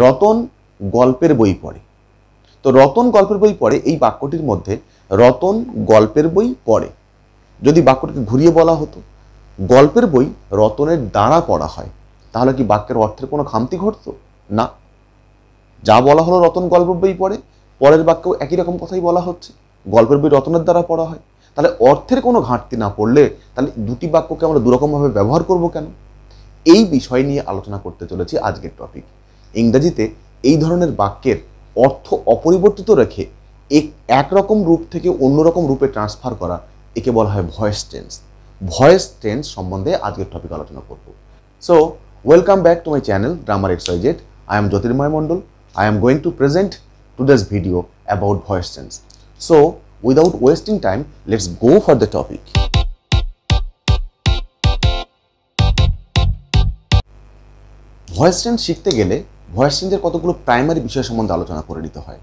রতন গল্পের বই পড়ে। তো রতন গল্পের বই পড়ে এই বাক্যটির মধ্যে রতন গল্পের বই পড়ে যদি বাক্যটিকে ঘুরিয়ে বলা হতো গল্পের বই রতনের দ্বারা পড়া হয়, তাহলে কি বাক্যের অর্থের কোনো খামতি ঘটতো? না। যা বলা হলো রতন গল্পের বই পড়ে, পরের বাক্যেও একই রকম কথাই বলা হচ্ছে, গল্পের বই রতনের দ্বারা পড়া হয়। তাহলে অর্থের কোনো ঘাটতি না পড়লে তাহলে দুটি বাক্যকে আমরা দুরকমভাবে ব্যবহার করব কেন? এই বিষয় নিয়ে আলোচনা করতে চলেছি আজকের টপিক। ইংরেজিতে এই ধরনের বাক্যের অর্থ অপরিবর্তিত রেখে একরকম রূপ থেকে অন্যরকম রূপে ট্রান্সফার করা, একে বলা হয় ভয়েস টেন্স। ভয়েস টেন্স সম্বন্ধে আজকের টপিক আলোচনা করব। So welcome back to my channel grammar XYZ. I am Jyotirmoy Mondol. I am going to present today's video about voice tense. So without wasting time, let's go for the topic. Voice tense শিখতে গেলে voice টেন্সের কতগুলো primary বিষয় সম্বন্ধে আলোচনা করে নিতে হয়।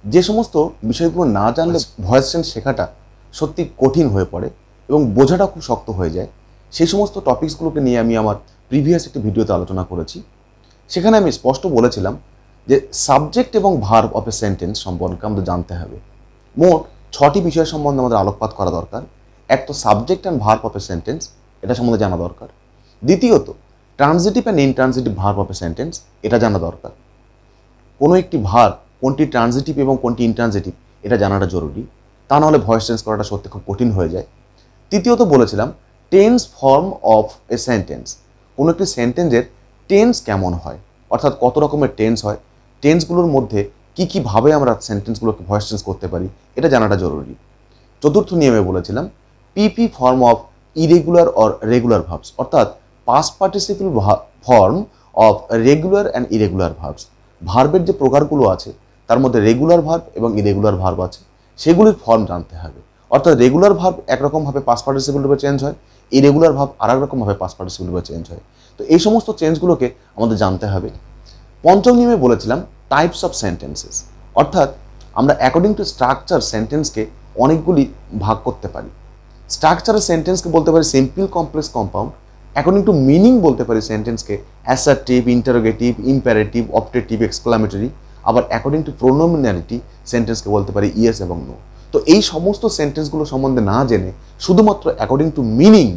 যে সমস্ত বিষয়গুলো না জানলে ভয়েস টেন্স শেখাটা সত্যি কঠিন হয়ে পড়ে এবং বোঝাটা খুব শক্ত হয়ে যায়, সেই সমস্ত টপিকসগুলোকে নিয়ে আমি আমার প্রিভিয়াস একটি ভিডিওতে আলোচনা করেছি। সেখানে আমি স্পষ্ট বলেছিলাম যে সাবজেক্ট এবং ভার্ব অফ এ সেন্টেন্স সম্পর্কে আমাদের জানতে হবে। মোট 6টি বিষয় সম্বন্ধে আমাদের আলোকপাত করা দরকার। এক তো subject and verb of a sentence, এটা সম্বন্ধে জানা দরকার। দ্বিতীয়ত transitive and intransitive verb of a sentence, এটা জানা দরকার। কোনো একটি ভার্ব কোনটি ট্রানজিটিভ এবং কোনটি ইনট্রানজিটিভ এটা জানাটা জরুরি, তা নাহলে ভয়েস টেন্স করাটা সত্যি খুব কঠিন হয়ে যায়। তৃতীয়ত বলেছিলাম tense form of a sentence, কোনো একটি সেন্টেন্সের টেন্স কেমন হয়, অর্থাৎ কত রকমের টেন্স হয়, টেন্সগুলোর মধ্যে কী কীভাবে আমরা সেন্টেন্সগুলোকে ভয়েস টেন্স করতে পারি, এটা জানাটা জরুরি। চতুর্থ নিয়মে বলেছিলাম PP form of irregular or regular verbs, অর্থাৎ past participle form of regular and irregular verbs. ভার্বের যে প্রকারগুলো আছে তার মধ্যে রেগুলার ভার্ব এবং ইরেগুলার ভার্ব আছে, সেগুলির ফর্ম জানতে হবে। অর্থাৎ রেগুলার ভার্ব একরকমভাবে পাস্ট পার্টিসিপল রূপে চেঞ্জ হয়, ইরেগুলার ভার্ব আর এক রকমভাবে পাস্ট পার্টিসিপল রূপে চেঞ্জ হয়। তো এই সমস্ত চেঞ্জগুলোকে আমাদের জানতে হবে। পঞ্চম নিয়মে বলেছিলাম টাইপস অফ সেন্টেন্সেস, অর্থাৎ আমরা অ্যাকর্ডিং টু স্ট্রাকচার সেন্টেন্সকে অনেকগুলি ভাগ করতে পারি। স্ট্রাকচারের সেন্টেন্সকে বলতে পারি simple, complex, compound. According to meaning বলতে পারি সেন্টেন্সকে assertive, interrogative, imperative, optative, exclamatory. আবার অ্যাকর্ডিং টু প্রোনোমিনালিটি সেন্টেন্সকে বলতে পারি ইয়েস এবং নো। তো এই সমস্ত সেন্টেন্সগুলো সম্বন্ধে না জেনে শুধুমাত্র অ্যাকর্ডিং টু মিনিং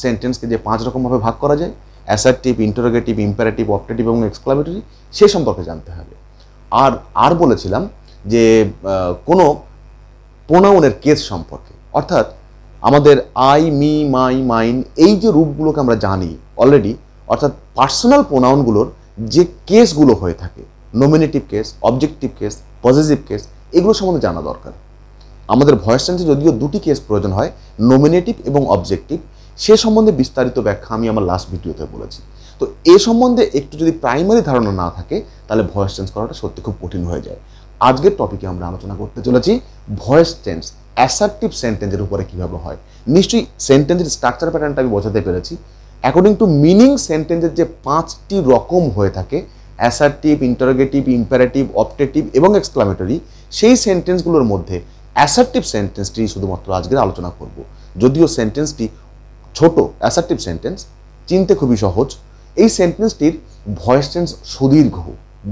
সেন্টেন্সকে যে 5 রকমভাবে ভাগ করা যায়, অ্যাসার্টিভ, ইন্টারোগেটিভ, ইম্পারেটিভ, অপটেটিভ এবং এক্সক্লামেটরি, সে সম্পর্কে জানতে হবে। আর বলেছিলাম যে কোনো প্রোনাউনের কেস সম্পর্কে, অর্থাৎ আমাদের আই, মি, মাই, মাইন, এই যে রূপগুলোকে আমরা জানি অলরেডি, অর্থাৎ পার্সোনাল প্রোনাউনগুলোর যে কেসগুলো হয়ে থাকে, nominative case, objective case, positive case, এগুলো সম্বন্ধে জানা দরকার। আমাদের ভয়েস টেন্সে যদিও 2টি কেস প্রয়োজন হয়, নমিনেটিভ এবং অবজেক্টিভ, সে সম্বন্ধে বিস্তারিত ব্যাখ্যা আমি আমার লাস্ট ভিডিওতে বলেছি। তো এ সম্বন্ধে একটু যদি প্রাইমারি ধারণা না থাকে তাহলে ভয়েস টেন্স করাটা সত্যি খুব কঠিন হয়ে যায়। আজকের টপিকে আমরা আলোচনা করতে চলেছি ভয়েস টেন্স অ্যাসার্টিভ সেন্টেন্সের উপরে কীভাবে হয়। নিশ্চয়ই সেন্টেন্সের স্ট্রাকচার প্যাটার্নটা আমি বোঝাতে পেরেছি। অ্যাকর্ডিং টু মিনিং সেন্টেন্সের যে 5টি রকম হয়ে থাকে, অ্যাসার্টিভ, ইন্টারোগেটিভ, ইম্পারেটিভ, অপটেটিভ এবং এক্সক্লামেটরি, সেই সেন্টেন্সগুলোর মধ্যে অ্যাসার্টিভ সেন্টেন্সটি শুধুমাত্র আজকের আলোচনা করব। যদিও সেন্টেন্সটি ছোট, অ্যাসার্টিভ সেন্টেন্স চিনতে খুবই সহজ, এই সেন্টেন্সটির ভয়েস টেন্স সুদীর্ঘ,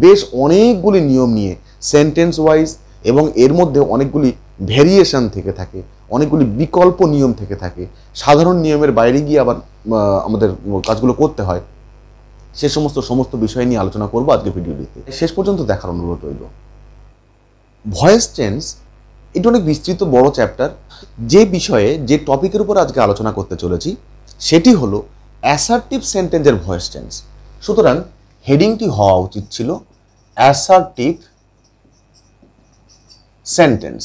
বেশ অনেকগুলি নিয়ম নিয়ে সেন্টেন্স ওয়াইজ, এবং এর মধ্যে অনেকগুলি ভেরিয়েশন থেকে থাকে, অনেকগুলি বিকল্প নিয়ম থেকে থাকে। সাধারণ নিয়মের বাইরে গিয়ে আবার আমাদের কাজগুলো করতে হয়। সে সমস্ত বিষয় নিয়ে আলোচনা করবো আজকে ভিডিওটিতে। শেষ পর্যন্ত দেখার অনুরোধ রইল। ভয়েস টেন্স এটা অনেক বিস্তৃত বড় চ্যাপ্টার। যে বিষয়ে, যে টপিকের উপর আজকে আলোচনা করতে চলেছি সেটি হলো অ্যাসার্টিভ সেন্টেন্সের ভয়েস টেন্স। সুতরাং হেডিংটি হওয়া উচিত ছিল অ্যাসার্টিভ সেন্টেন্স,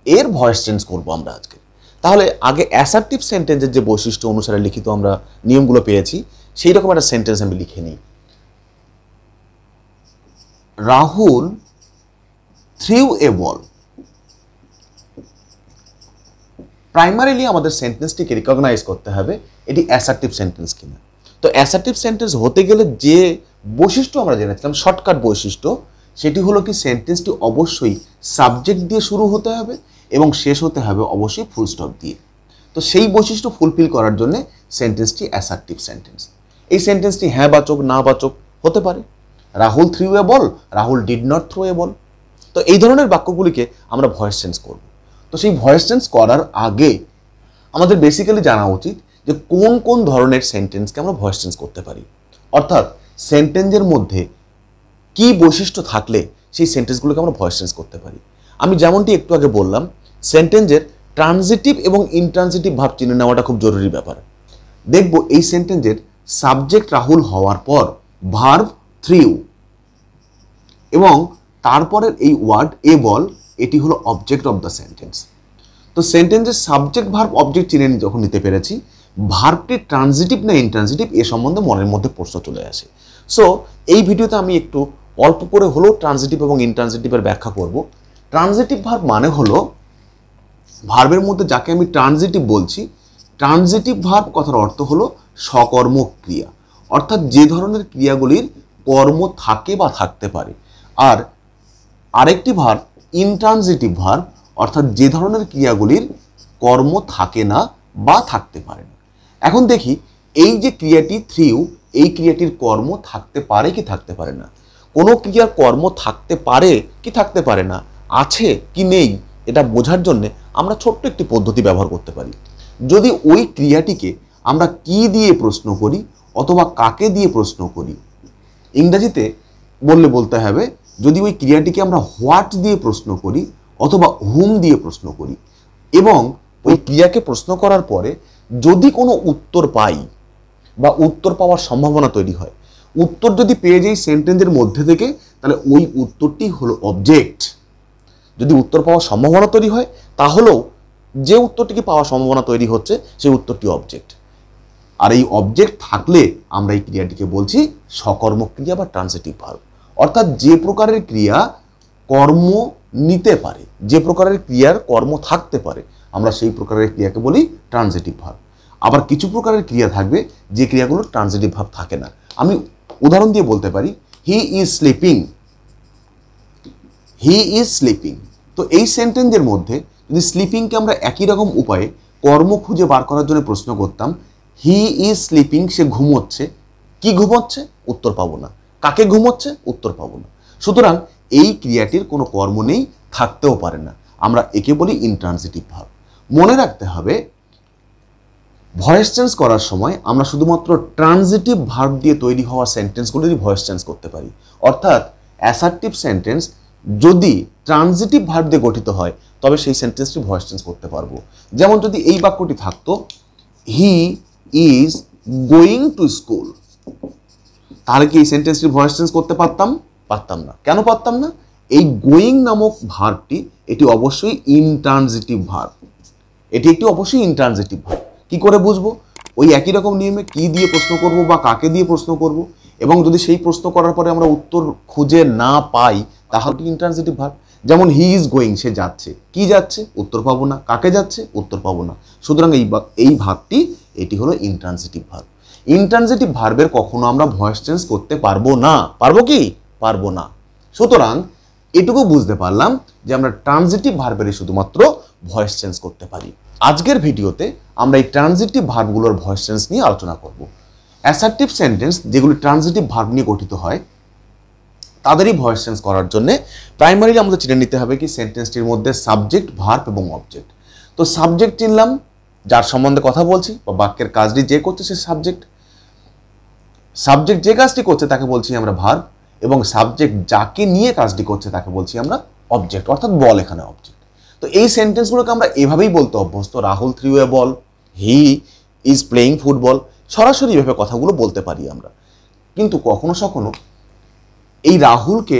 এর ভয়েস টেন্স করবো আমরা আজকে। তাহলে আগে অ্যাসার্টিভ সেন্টেন্সের যে বৈশিষ্ট্য অনুসারে লিখিত আমরা নিয়মগুলো পেয়েছি, সেই রকম একটা সেন্টেন্স আমি লিখে নিই। রাহুল থ্রিউ এ বল। প্রাইমারিলি আমাদের সেন্টেন্সটিকে রিকগনাইজ করতে হবে এটি অ্যাসার্টিভ সেন্টেন্স কিনা। তো অ্যাসার্টিভ সেন্টেন্স হতে গেলে যে বৈশিষ্ট্য আমরা জেনেছিলাম, শর্টকাট বৈশিষ্ট্য, সেটি হলো কি সেন্টেন্সটি অবশ্যই সাবজেক্ট দিয়ে শুরু হতে হবে এবং শেষ হতে হবে অবশ্যই ফুল স্টপ দিয়ে। তো সেই বৈশিষ্ট্য ফুলফিল করার জন্য সেন্টেন্সটি অ্যাসার্টিভ সেন্টেন্স। এই সেন্টেন্সটি হ্যাঁ বাচক না বাচক হতে পারে। Rahul threw a ball, Rahul did not throw a ball. তো এই ধরনের বাক্যগুলিকে আমরা ভয়েস চেঞ্জ করব। তো সেই ভয়েস চেঞ্জ করার আগে আমাদের বেসিক্যালি জানা উচিত যে কোন কোন ধরনের সেন্টেন্সকে আমরা ভয়েস চেঞ্জ করতে পারি, অর্থাৎ সেন্টেন্সের মধ্যে কি বৈশিষ্ট্য থাকলে সেই সেন্টেন্সগুলোকে আমরা ভয়েস চেঞ্জ করতে পারি। আমি যেমনটি একটু আগে বললাম, সেন্টেন্সের ট্রানজিটিভ এবং ইনট্রানজিটিভ ভার্ব চিনে নেওয়াটা খুব জরুরি ব্যাপার। দেখব এই সেন্টেন্সের সাবজেক্ট রাহুল হওয়ার পর ভার্ব থ্রিউ এবং তারপরের এই ওয়ার্ড এ বল, এটি হলো অবজেক্ট অফ দ্য সেন্টেন্স। তো সেন্টেন্সের সাবজেক্ট ভার্ব অবজেক্ট চিনে যখন নিতে পেরেছি, ভার্বটি ট্রানজিটিভ না ইনট্রানজিটিভ এ সম্বন্ধে মনের মধ্যে প্রশ্ন চলে আসে। সো এই ভিডিওতে আমি একটু অল্প করে হলেও ট্রানজিটিভ এবং ইনট্রানজিটিভের ব্যাখ্যা করব। ট্রানজিটিভ ভার্ব মানে হলো ভার্বের মধ্যে যাকে আমি ট্রানজিটিভ বলছি, ট্রানজিটিভ ভার্ব কথার অর্থ হলো সকর্মক ক্রিয়া, অর্থাৎ যে ধরনের ক্রিয়াগুলির কর্ম থাকে বা থাকতে পারে। আর আরেকটি ভার্ব ইনট্রানজিটিভ ভার্ব, অর্থাৎ যে ধরনের ক্রিয়াগুলির কর্ম থাকে না বা থাকতে পারে না। এখন দেখি এই যে ক্রিয়াটি থ্রিউ, এই ক্রিয়াটির কর্ম থাকতে পারে কি থাকতে পারে না। কোনো ক্রিয়ার কর্ম থাকতে পারে কি থাকতে পারে না, আছে কি নেই, এটা বোঝার জন্য আমরা ছোট্ট একটি পদ্ধতি ব্যবহার করতে পারি। যদি ওই ক্রিয়াটিকে আমরা কি দিয়ে প্রশ্ন করি অথবা কাকে দিয়ে প্রশ্ন করি, ইংরেজিতে বলতে হবে যদি ওই ক্রিয়াটিকে আমরা হোয়াট দিয়ে প্রশ্ন করি অথবা হুম দিয়ে প্রশ্ন করি এবং ওই ক্রিয়াকে প্রশ্ন করার পরে যদি কোনো উত্তর পাই বা উত্তর পাওয়ার সম্ভাবনা তৈরি হয়, উত্তর যদি পেয়ে যাই সেন্টেন্সের মধ্যে থেকে, তাহলে ওই উত্তরটি হলো অবজেক্ট। যদি উত্তর পাওয়ার সম্ভাবনা তৈরি হয় তাহলেও যে উত্তরটিকে পাওয়ার সম্ভাবনা তৈরি হচ্ছে সেই উত্তরটি অবজেক্ট। আর এই অবজেক্ট থাকলে আমরা এই ক্রিয়াটিকে বলছি সকর্মক ক্রিয়া বা ট্রানজিটিভ ভার্ব, অর্থাৎ যে প্রকারের ক্রিয়া কর্ম নিতে পারে, যে প্রকারের ক্রিয়ার কর্ম থাকতে পারে, আমরা সেই প্রকারের ক্রিয়াকে বলি ট্রানজিটিভ ভার্ব। আবার কিছু প্রকারের ক্রিয়া থাকবে যে ক্রিয়াগুলোর ট্রানজিটিভ ভার্ব থাকে না। আমি উদাহরণ দিয়ে বলতে পারি, he is sleeping, he is sleeping. তো এই সেন্টেন্সের মধ্যে যদি স্লিপিংকে আমরা একই রকম উপায়ে কর্ম খুঁজে বার করার জন্য প্রশ্ন করতাম, হি ইজ স্লিপিং, সে ঘুমোচ্ছে, কি ঘুমোচ্ছে, উত্তর পাবো না। কাকে ঘুমোচ্ছে, উত্তর পাবো না। সুতরাং এই ক্রিয়াটির কোনো কর্ম নেই, থাকতেও পারে না, আমরা একে বলি ইনট্রানজিটিভ ভার্ব। মনে রাখতে হবে ভয়েস চেঞ্জ করার সময় আমরা শুধুমাত্র ট্রানজিটিভ ভার্ব দিয়ে তৈরি হওয়া সেন্টেন্সগুলোরই ভয়েস চেঞ্জ করতে পারি, অর্থাৎ অ্যাসার্টিভ সেন্টেন্স যদি ট্রানজিটিভ ভার্ব দিয়ে গঠিত হয় তবে সেই সেন্টেন্সটি ভয়েস চেঞ্জ করতে পারবো। যেমন যদি এই বাক্যটি থাকতো, he is going to school, তাহলে কি এই সেন্টেন্সটি ভয়েস চেঞ্জ করতে পারতাম? পারতাম না। কেন পারতাম না? এই গোয়িং নামক ভার্বটি এটি অবশ্যই ইনট্রানজিটিভ ভার্ব, এটি একটি অবশ্যই ইনট্রানজিটিভ ভার্ব। কি করে বুঝবো? ওই একই রকম নিয়মে কি দিয়ে প্রশ্ন করব বা কাকে দিয়ে প্রশ্ন করব, এবং যদি সেই প্রশ্ন করার পরে আমরা উত্তর খুঁজে না পাই তাহলে ইনট্রানজিটিভ ভার্ব। যেমন হি ইজ গোয়িং, সে যাচ্ছে, কি যাচ্ছে, উত্তর পাবো না। কাকে যাচ্ছে, উত্তর পাবো না। সুতরাং এই ভার্বটি এটি হলো ইনট্রানজিটিভ ভার্ব। ইনট্রানজিটিভ ভার্বের কখনো আমরা ভয়েস চেঞ্জ করতে পারবো না। পারবো কি? পারবো না। সুতরাং এটুকু বুঝতে পারলাম যে আমরা ট্রানজিটিভ ভার্বেরই শুধুমাত্র ভয়েস চেঞ্জ করতে পারি। আজকের ভিডিওতে আমরা এই ট্রানজিটিভ ভার্বগুলোর ভয়েস চেঞ্জ নিয়ে আলোচনা করব। অ্যাসার্টিভ সেন্টেন্স যেগুলি ট্রানজিটিভ ভার্ব নিয়ে গঠিত হয় তাদেরই ভয়েস চেঞ্জ করার জন্য প্রাইমারিলি আমাদের চিনে নিতে হবে কি সেন্টেন্সটির মধ্যে সাবজেক্ট, ভার্ব এবং অবজেক্ট। তো সাবজেক্ট চিনলাম, যার সম্বন্ধে কথা বলছি বা বাক্যের কাজটি যে করছে সে সাবজেক্ট। সাবজেক্ট যে কাজটি করছে তাকে বলছি আমরা ভার্ব, এবং সাবজেক্ট যাকে নিয়ে কাজটি করছে তাকে বলছি আমরা অবজেক্ট, অর্থাৎ বল এখানে অবজেক্ট। তো এই সেন্টেন্সগুলোকে আমরা এভাবেই বলতে অভ্যস্ত, Rahul threw A ball, he is playing football, সরাসরি এভাবে কথাগুলো বলতে পারি আমরা। কিন্তু কখনো কখনো এই রাহুলকে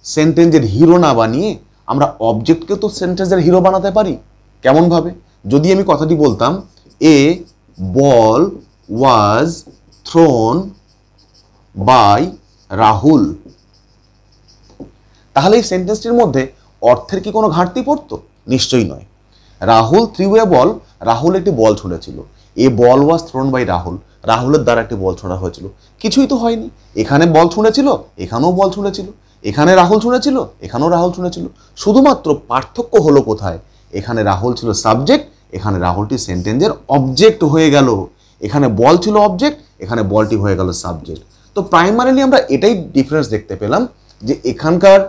সেন্টেন্সের হিরো না বানিয়ে আমরা অবজেক্টকে তো সেন্টেন্সের হিরো বানাতে পারি। কেমনভাবে? যদি আমি কথাটি বলতাম, এ বল ওয়াজ থ্রোন বাই রাহুল, তাহলে এই সেন্টেন্সটির মধ্যে অর্থের কি কোনো ঘাটতি পড়তো? নিশ্চয়ই নয়। রাহুল থ্রিউ এ বল, রাহুল একটি বল ছুঁড়েছিল। এ বল ওয়াজ থ্রোন বাই রাহুল, রাহুলের দ্বারা একটি বল ছোঁড়া হয়েছিল। কিছুই তো হয়নি। এখানে বল ছুঁড়েছিল, এখানেও বল ছুঁড়েছিল, এখানে রাহুল ছুঁড়েছিল, এখানেও রাহুল ছুঁড়েছিল। শুধুমাত্র পার্থক্য হলো কোথায়? এখানে রাহুল ছিল সাবজেক্ট, এখানে রাহুলটি সেন্টেন্সের অবজেক্ট হয়ে গেল। এখানে বল ছিল অবজেক্ট, এখানে বলটি হয়ে গেল সাবজেক্ট। তো প্রাইমারিলি আমরা এটাই ডিফারেন্স দেখতে পেলাম যে এখানকার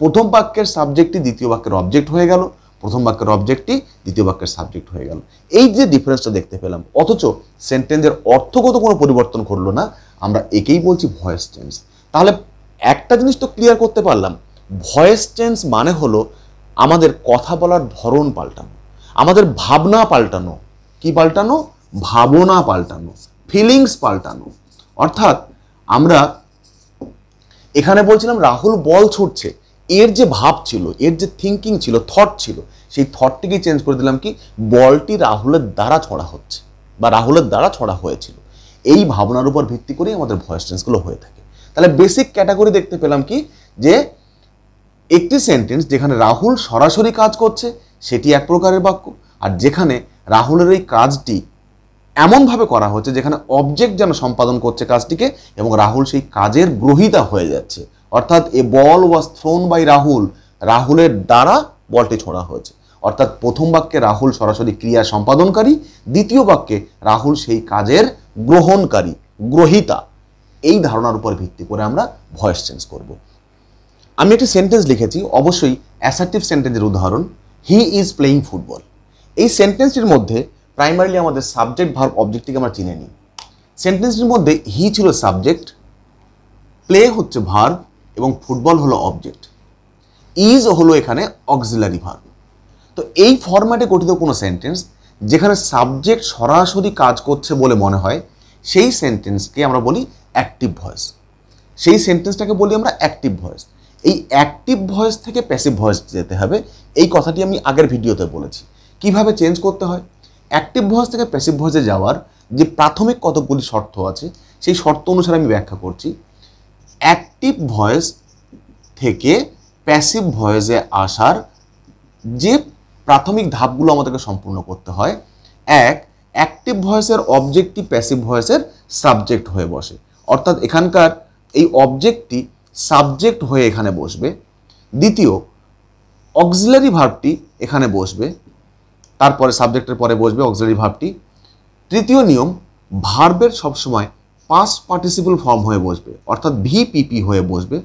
প্রথম বাক্যের সাবজেক্টটি দ্বিতীয় বাক্যের অবজেক্ট হয়ে গেল, প্রথম বাক্যের অবজেক্টটি দ্বিতীয় বাক্যের সাবজেক্ট হয়ে গেল। এই যে ডিফারেন্সটা দেখতে পেলাম, অথচ সেন্টেন্সের অর্থগত কোনো পরিবর্তন করলো না, আমরা একেই বলছি ভয়েস চেঞ্জ। তাহলে একটা জিনিস তো ক্লিয়ার করতে পারলাম, ভয়েস চেঞ্জ মানে হলো আমাদের কথা বলার ধরন পাল্টানো, আমাদের ভাবনা পাল্টানো। কি পাল্টানো? ভাবনা পাল্টানো, ফিলিংস পাল্টানো। অর্থাৎ আমরা এখানে বলছিলাম রাহুল বল ছুটছে, এর যে ভাব ছিল, এর যে থিঙ্কিং ছিল, থট ছিল, সেই থটটিকে চেঞ্জ করে দিলাম কি বলটি রাহুলের দ্বারা ছড়া হচ্ছে বা রাহুলের দ্বারা ছড়া হয়েছিল। এই ভাবনার উপর ভিত্তি করেই আমাদের ভয়েস চেঞ্জগুলো হয়ে থাকে। তাহলে বেসিক ক্যাটাগরি দেখতে পেলাম কি যে একটি সেন্টেন্স যেখানে রাহুল সরাসরি কাজ করছে সেটি এক প্রকারের বাক্য, আর যেখানে রাহুলের এই কাজটি এমনভাবে করা হচ্ছে যেখানে অবজেক্ট যেন সম্পাদন করছে কাজটিকে এবং রাহুল সেই কাজের গ্রহীতা হয়ে যাচ্ছে, অর্থাৎ এ বল ওয়াজ থ্রোন বাই রাহুল, রাহুলের দ্বারা বলটি ছোড়া হয়েছে। অর্থাৎ প্রথম বাক্যে রাহুল সরাসরি ক্রিয়া সম্পাদনকারী, দ্বিতীয় বাক্যে রাহুল সেই কাজের গ্রহণকারী, গ্রহীতা। এই ধারণার উপর ভিত্তি করে আমরা ভয়েস চেঞ্জ করব। আমি একটি সেন্টেন্স লিখেছি, অবশ্যই অ্যাসার্টিভ সেন্টেন্সের উদাহরণ, হি ইজ প্লেয়িং ফুটবল। এই সেন্টেন্সটির মধ্যে প্রাইমারিলি আমাদের সাবজেক্ট ভার্ব অবজেক্টটিকে আমরা চিনে নিই। সেন্টেন্সটির মধ্যে হি ছিল সাবজেক্ট, প্লে হচ্ছে ভার্ব এবং ফুটবল হলো অবজেক্ট, ইজ হলো এখানে অক্সিলারি ভার্ব। তো এই ফরম্যাটে গঠিত কোনো সেন্টেন্স যেখানে সাবজেক্ট সরাসরি কাজ করছে বলে মনে হয় সেই সেন্টেন্সকে আমরা বলি অ্যাক্টিভ ভয়েস। সেই সেন্টেন্সটাকে বলি আমরা অ্যাক্টিভ ভয়েস। এই অ্যাক্টিভ ভয়েস থেকে প্যাসিভ ভয়েস যেতে হবে, এই কথাটি আমি আগের ভিডিওতে বলেছি। কিভাবে চেঞ্জ করতে হয়? অ্যাক্টিভ ভয়েস থেকে প্যাসিভ ভয়েসে যাওয়ার যে প্রাথমিক কতগুলি শর্ত আছে সেই শর্ত অনুসারে আমি ব্যাখ্যা করছি। অ্যাক্টিভ ভয়েস থেকে প্যাসিভ ভয়েসে আসার যে প্রাথমিক ধাপগুলো আমাদেরকে সম্পূর্ণ করতে হয়, এক, অ্যাক্টিভ ভয়েসের অবজেক্টটি প্যাসিভ ভয়েসের সাবজেক্ট হয়ে বসে, অর্থাৎ এখানকার এই অবজেক্টটি সাবজেক্ট হয়ে এখানে বসবে। দ্বিতীয়, অক্সিলারি ভার্বটি এখানে বসবে, তারপরে সাবজেক্টের পরে বসবে অক্সিলারি ভার্বটি। তৃতীয় নিয়ম, ভার্বের সবসময় পাস্ট পার্টিসিপল ফর্ম হয়ে বসবে, অর্থাৎ ভিপিপি হয়ে বসবে।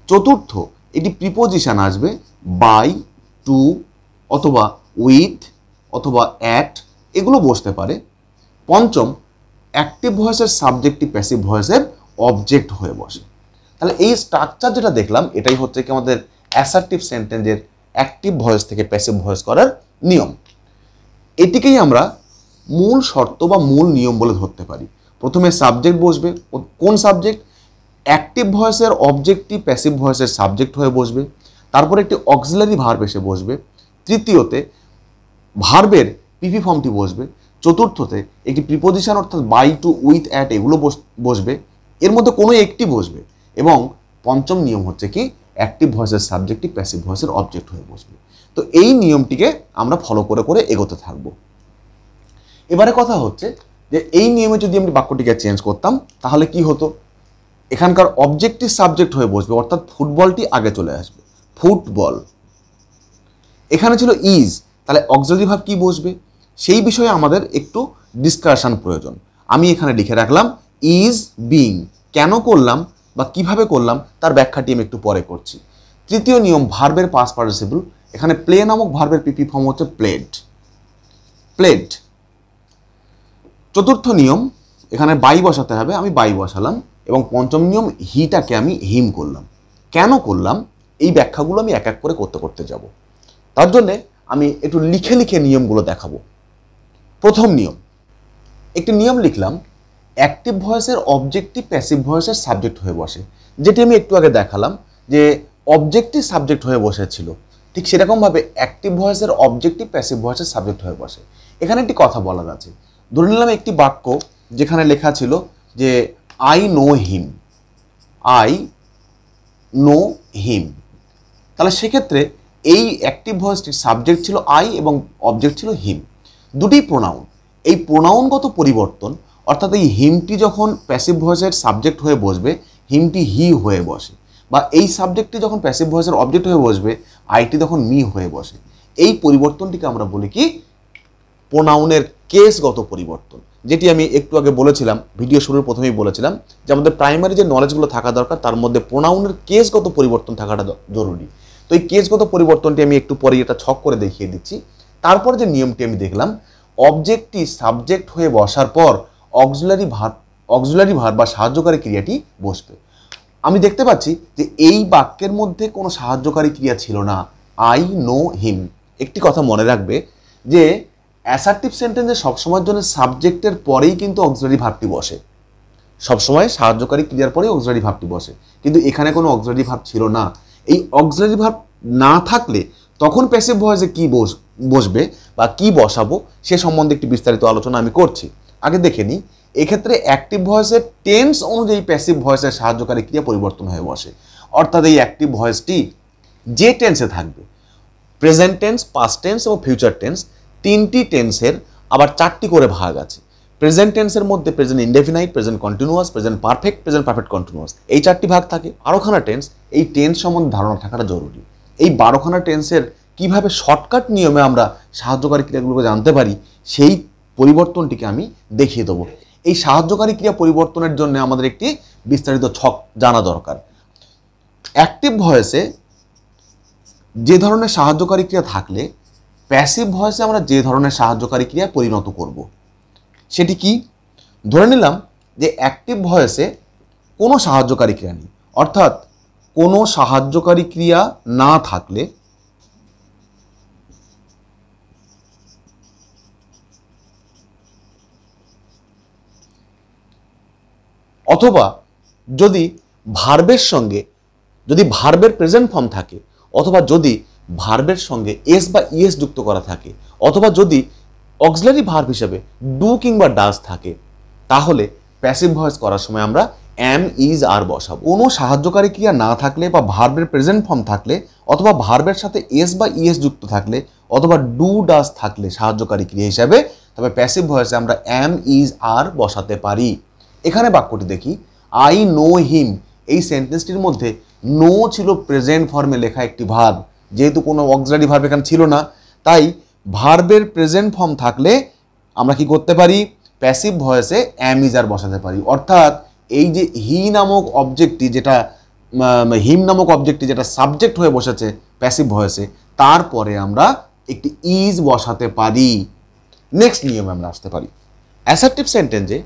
চতুর্থ, এটি প্রিপোজিশন আসবে বাই, টু অথবা উইথ অথবা অ্যাট, এগুলো বসতে পারে। পঞ্চম, অ্যাক্টিভ ভয়েসের সাবজেক্টটি প্যাসিভ ভয়েসের অবজেক্ট হয়ে বসে। তাহলে এই স্ট্রাকচার যেটা দেখলাম এটাই হচ্ছে কি আমাদের অ্যাসার্টিভ সেন্টেন্সের অ্যাক্টিভ ভয়েস থেকে প্যাসিভ ভয়েস করার নিয়ম। এটিকেই আমরা মূল শর্ত বা মূল নিয়ম বলে ধরতে পারি। প্রথমে সাবজেক্ট বসবে, কোন সাবজেক্ট? অ্যাক্টিভ ভয়েসের অবজেক্টটি প্যাসিভ ভয়েসের সাবজেক্ট হয়ে বসবে। তারপর একটি অক্সিলারি ভার্ব এসে বসবে। তৃতীয়তে ভার্বের পিপি ফর্মটি বসবে। চতুর্থতে একটি প্রিপোজিশন অর্থাৎ বাই, টু, উইথ, অ্যাট এগুলো বসবে, এর মধ্যে কোনো একটি বসবে। এবং পঞ্চম নিয়ম হচ্ছে কি অ্যাক্টিভ ভয়েসের সাবজেক্টটি প্যাসিভ ভয়েসের অবজেক্ট হয়ে বসবে। তো এই নিয়মটিকে আমরা ফলো করে করে এগোতে থাকবো। এবারে কথা হচ্ছে যে এই নিয়মে যদি আমি বাক্যটিকে চেঞ্জ করতাম তাহলে কি হতো? এখানকার অবজেক্টটি সাবজেক্ট হয়ে বসবে, অর্থাৎ ফুটবলটি আগে চলে আসবে, ফুটবল। এখানে ছিল ইজ, তাহলে অক্সিলারি ভার্ব কি বসবে সেই বিষয়ে আমাদের একটু ডিসকাশন প্রয়োজন। আমি এখানে লিখে রাখলাম ইজ বিং। কেন করলাম বা কিভাবে করলাম তার ব্যাখ্যাটি আমি একটু পরে করছি। তৃতীয় নিয়ম, ভার্বের পাস্ট পার্টিসিপল। এখানে প্লে নামক ভার্বের পিপি ফর্ম হচ্ছে প্লেড, প্লেড। চতুর্থ নিয়ম, এখানে বাই বসাতে হবে, আমি বাই বসালাম। এবং পঞ্চম নিয়ম, হিটাকে আমি হিম করলাম। কেন করলাম এই ব্যাখ্যাগুলো আমি এক এক করে করতে করতে যাব। তার জন্যে আমি একটু লিখে লিখে নিয়মগুলো দেখাবো। প্রথম নিয়ম, একটি নিয়ম লিখলাম, অ্যাক্টিভ ভয়েসের অবজেক্টটি প্যাসিভ ভয়েসের সাবজেক্ট হয়ে বসে, যেটি আমি একটু আগে দেখালাম যে অবজেক্টটি সাবজেক্ট হয়ে বসেছিল, ঠিক সেরকমভাবে অ্যাক্টিভ ভয়েসের অবজেক্টটি প্যাসিভ ভয়েসের সাবজেক্ট হয়ে বসে। এখানে একটি কথা বলার আছে। ধরে নিলাম একটি বাক্য যেখানে লেখা ছিল যে I know him, I know him. তাহলে সেক্ষেত্রে এই অ্যাক্টিভ ভয়েসটির সাবজেক্ট ছিল আই এবং অবজেক্ট ছিল হিম, দুটি প্রোনাউন। এই প্রোনাউনগত পরিবর্তন, অর্থাৎ এই হিমটি যখন প্যাসিভ ভয়েসের সাবজেক্ট হয়ে বসবে হিমটি হি হয়ে বসে, বা এই সাবজেক্টটি যখন প্যাসিভ ভয়েসের অবজেক্ট হয়ে বসবে আইটি তখন মি হয়ে বসে। এই পরিবর্তনটিকে আমরা বলি কি প্রোনাউনের কেসগত পরিবর্তন। যেটি আমি একটু আগে বলেছিলাম, ভিডিও শুরুর প্রথমেই বলেছিলাম যে আমাদের প্রাইমারি যে নলেজগুলো থাকা দরকার তার মধ্যে প্রোনাউনের কেসগত পরিবর্তন থাকাটা জরুরি। তো এই কেসগত পরিবর্তনটি আমি একটু পরে এটা ছক করে দেখিয়ে দিচ্ছি। তারপর যে নিয়মটি আমি দেখলাম, অবজেক্টটি সাবজেক্ট হয়ে বসার পর অক্সিলারি ভার্ব বা সাহায্যকারী ক্রিয়াটি বসবে। আমি দেখতে পাচ্ছি যে এই বাক্যের মধ্যে কোনো সাহায্যকারী ক্রিয়া ছিল না, আই নো হিম। একটি কথা মনে রাখবে যে অ্যাসার্টিভ সেন্টেন্সে সবসময়ের জন্য সাবজেক্টের পরেই কিন্তু অক্সিলারি ভার্বটি বসে, সবসময় সাহায্যকারী ক্রিয়ার পরেই অক্সিলারি ভার্বটি বসে, কিন্তু এখানে কোনো অক্সিলারি ভার্ব ছিল না। এই অক্সিলারি ভার্ব না থাকলে তখন প্যাসিভ ভয়েসে কি বসবে বা কি বসাবো সে সম্বন্ধে একটি বিস্তারিত আলোচনা আমি করছি। আগে দেখে নিই, এক্ষেত্রে অ্যাক্টিভ ভয়েসের টেন্স অনুযায়ী প্যাসিভ ভয়েসের সাহায্যকারী ক্রিয়া পরিবর্তন হয়ে বসে। অর্থাৎ এই অ্যাক্টিভ ভয়েসটি যে টেন্সে থাকবে, প্রেজেন্ট টেন্স, পাস্ট টেন্স এবং ফিউচার টেন্স, তিনটি টেন্সের আবার চারটি করে ভাগ আছে। প্রেজেন্ট টেন্সের মধ্যে present indefinite, present continuous, present perfect, present perfect continuous, এই চারটি ভাগ থাকে। 12খানা টেন্স, এই টেন্স সম্বন্ধে ধারণা থাকাটা জরুরি। এই 12খানা টেন্সের কিভাবে শর্টকাট নিয়মে আমরা সাহায্যকারী ক্রিয়াগুলোকে জানতে পারি সেই পরিবর্তনটিকে আমি দেখিয়ে দেবো। এই সাহায্যকারী ক্রিয়া পরিবর্তনের জন্য আমাদের একটি বিস্তারিত ছক জানা দরকার। অ্যাক্টিভ ভয়েসে যে ধরনের সাহায্যকারী ক্রিয়া থাকলে প্যাসিভ ভয়েসে আমরা যে ধরনের সাহায্যকারী ক্রিয়া পরিণত করব সেটি কি? ধরে নিলাম যে অ্যাক্টিভ ভয়েসে কোনো সাহায্যকারী ক্রিয়া নেই, অর্থাৎ কোনো সাহায্যকারী ক্রিয়া না থাকলে অথবা যদি ভার্বের সঙ্গে, যদি ভার্বের প্রেজেন্ট ফর্ম থাকে, অথবা যদি ভার্বের সঙ্গে এস বা ইএস যুক্ত করা থাকে, অথবা যদি অক্সিলারি ভার্ব হিসেবে ডু কিংবা ডাজ থাকে, তাহলে প্যাসিভ ভয়েস করার সময় আমরা অ্যাম, ইজ, আর বসাবো। কোনো সাহায্যকারী ক্রিয়া না থাকলে বা ভার্বের প্রেজেন্ট ফর্ম থাকলে, অথবা ভার্বের সাথে এস বা ইএস যুক্ত থাকলে, অথবা ডু ডাজ থাকলে সাহায্যকারী ক্রিয়া হিসাবে, তবে প্যাসিভ ভয়েসে আমরা অ্যাম, ইজ, আর বসাতে পারি। এখানে বাক্যটি দেখি, আই নো হিম, এই সেন্টেন্সটির মধ্যে নো ছিল প্রেজেন্ট ফর্মে লেখা একটি ভার্ব। যেহেতু কোনো অক্সিলারি ভার্ব এখানে ছিল না, তাই ভার্বের প্রেজেন্ট ফর্ম থাকলে আমরা কি করতে পারি? প্যাসিভ ভয়েসে অ্যাম, ইজ, আর বসাতে পারি। অর্থাৎ এই যে হিম নামক অবজেক্টটি যেটা সাবজেক্ট হয়ে বসেছে প্যাসিভ ভয়েসে, তারপরে আমরা একটি ইজ বসাতে পারি। নেক্সট নিয়মে আমরা আসতে পারি। অ্যাসার্টিভ সেন্টেন্সে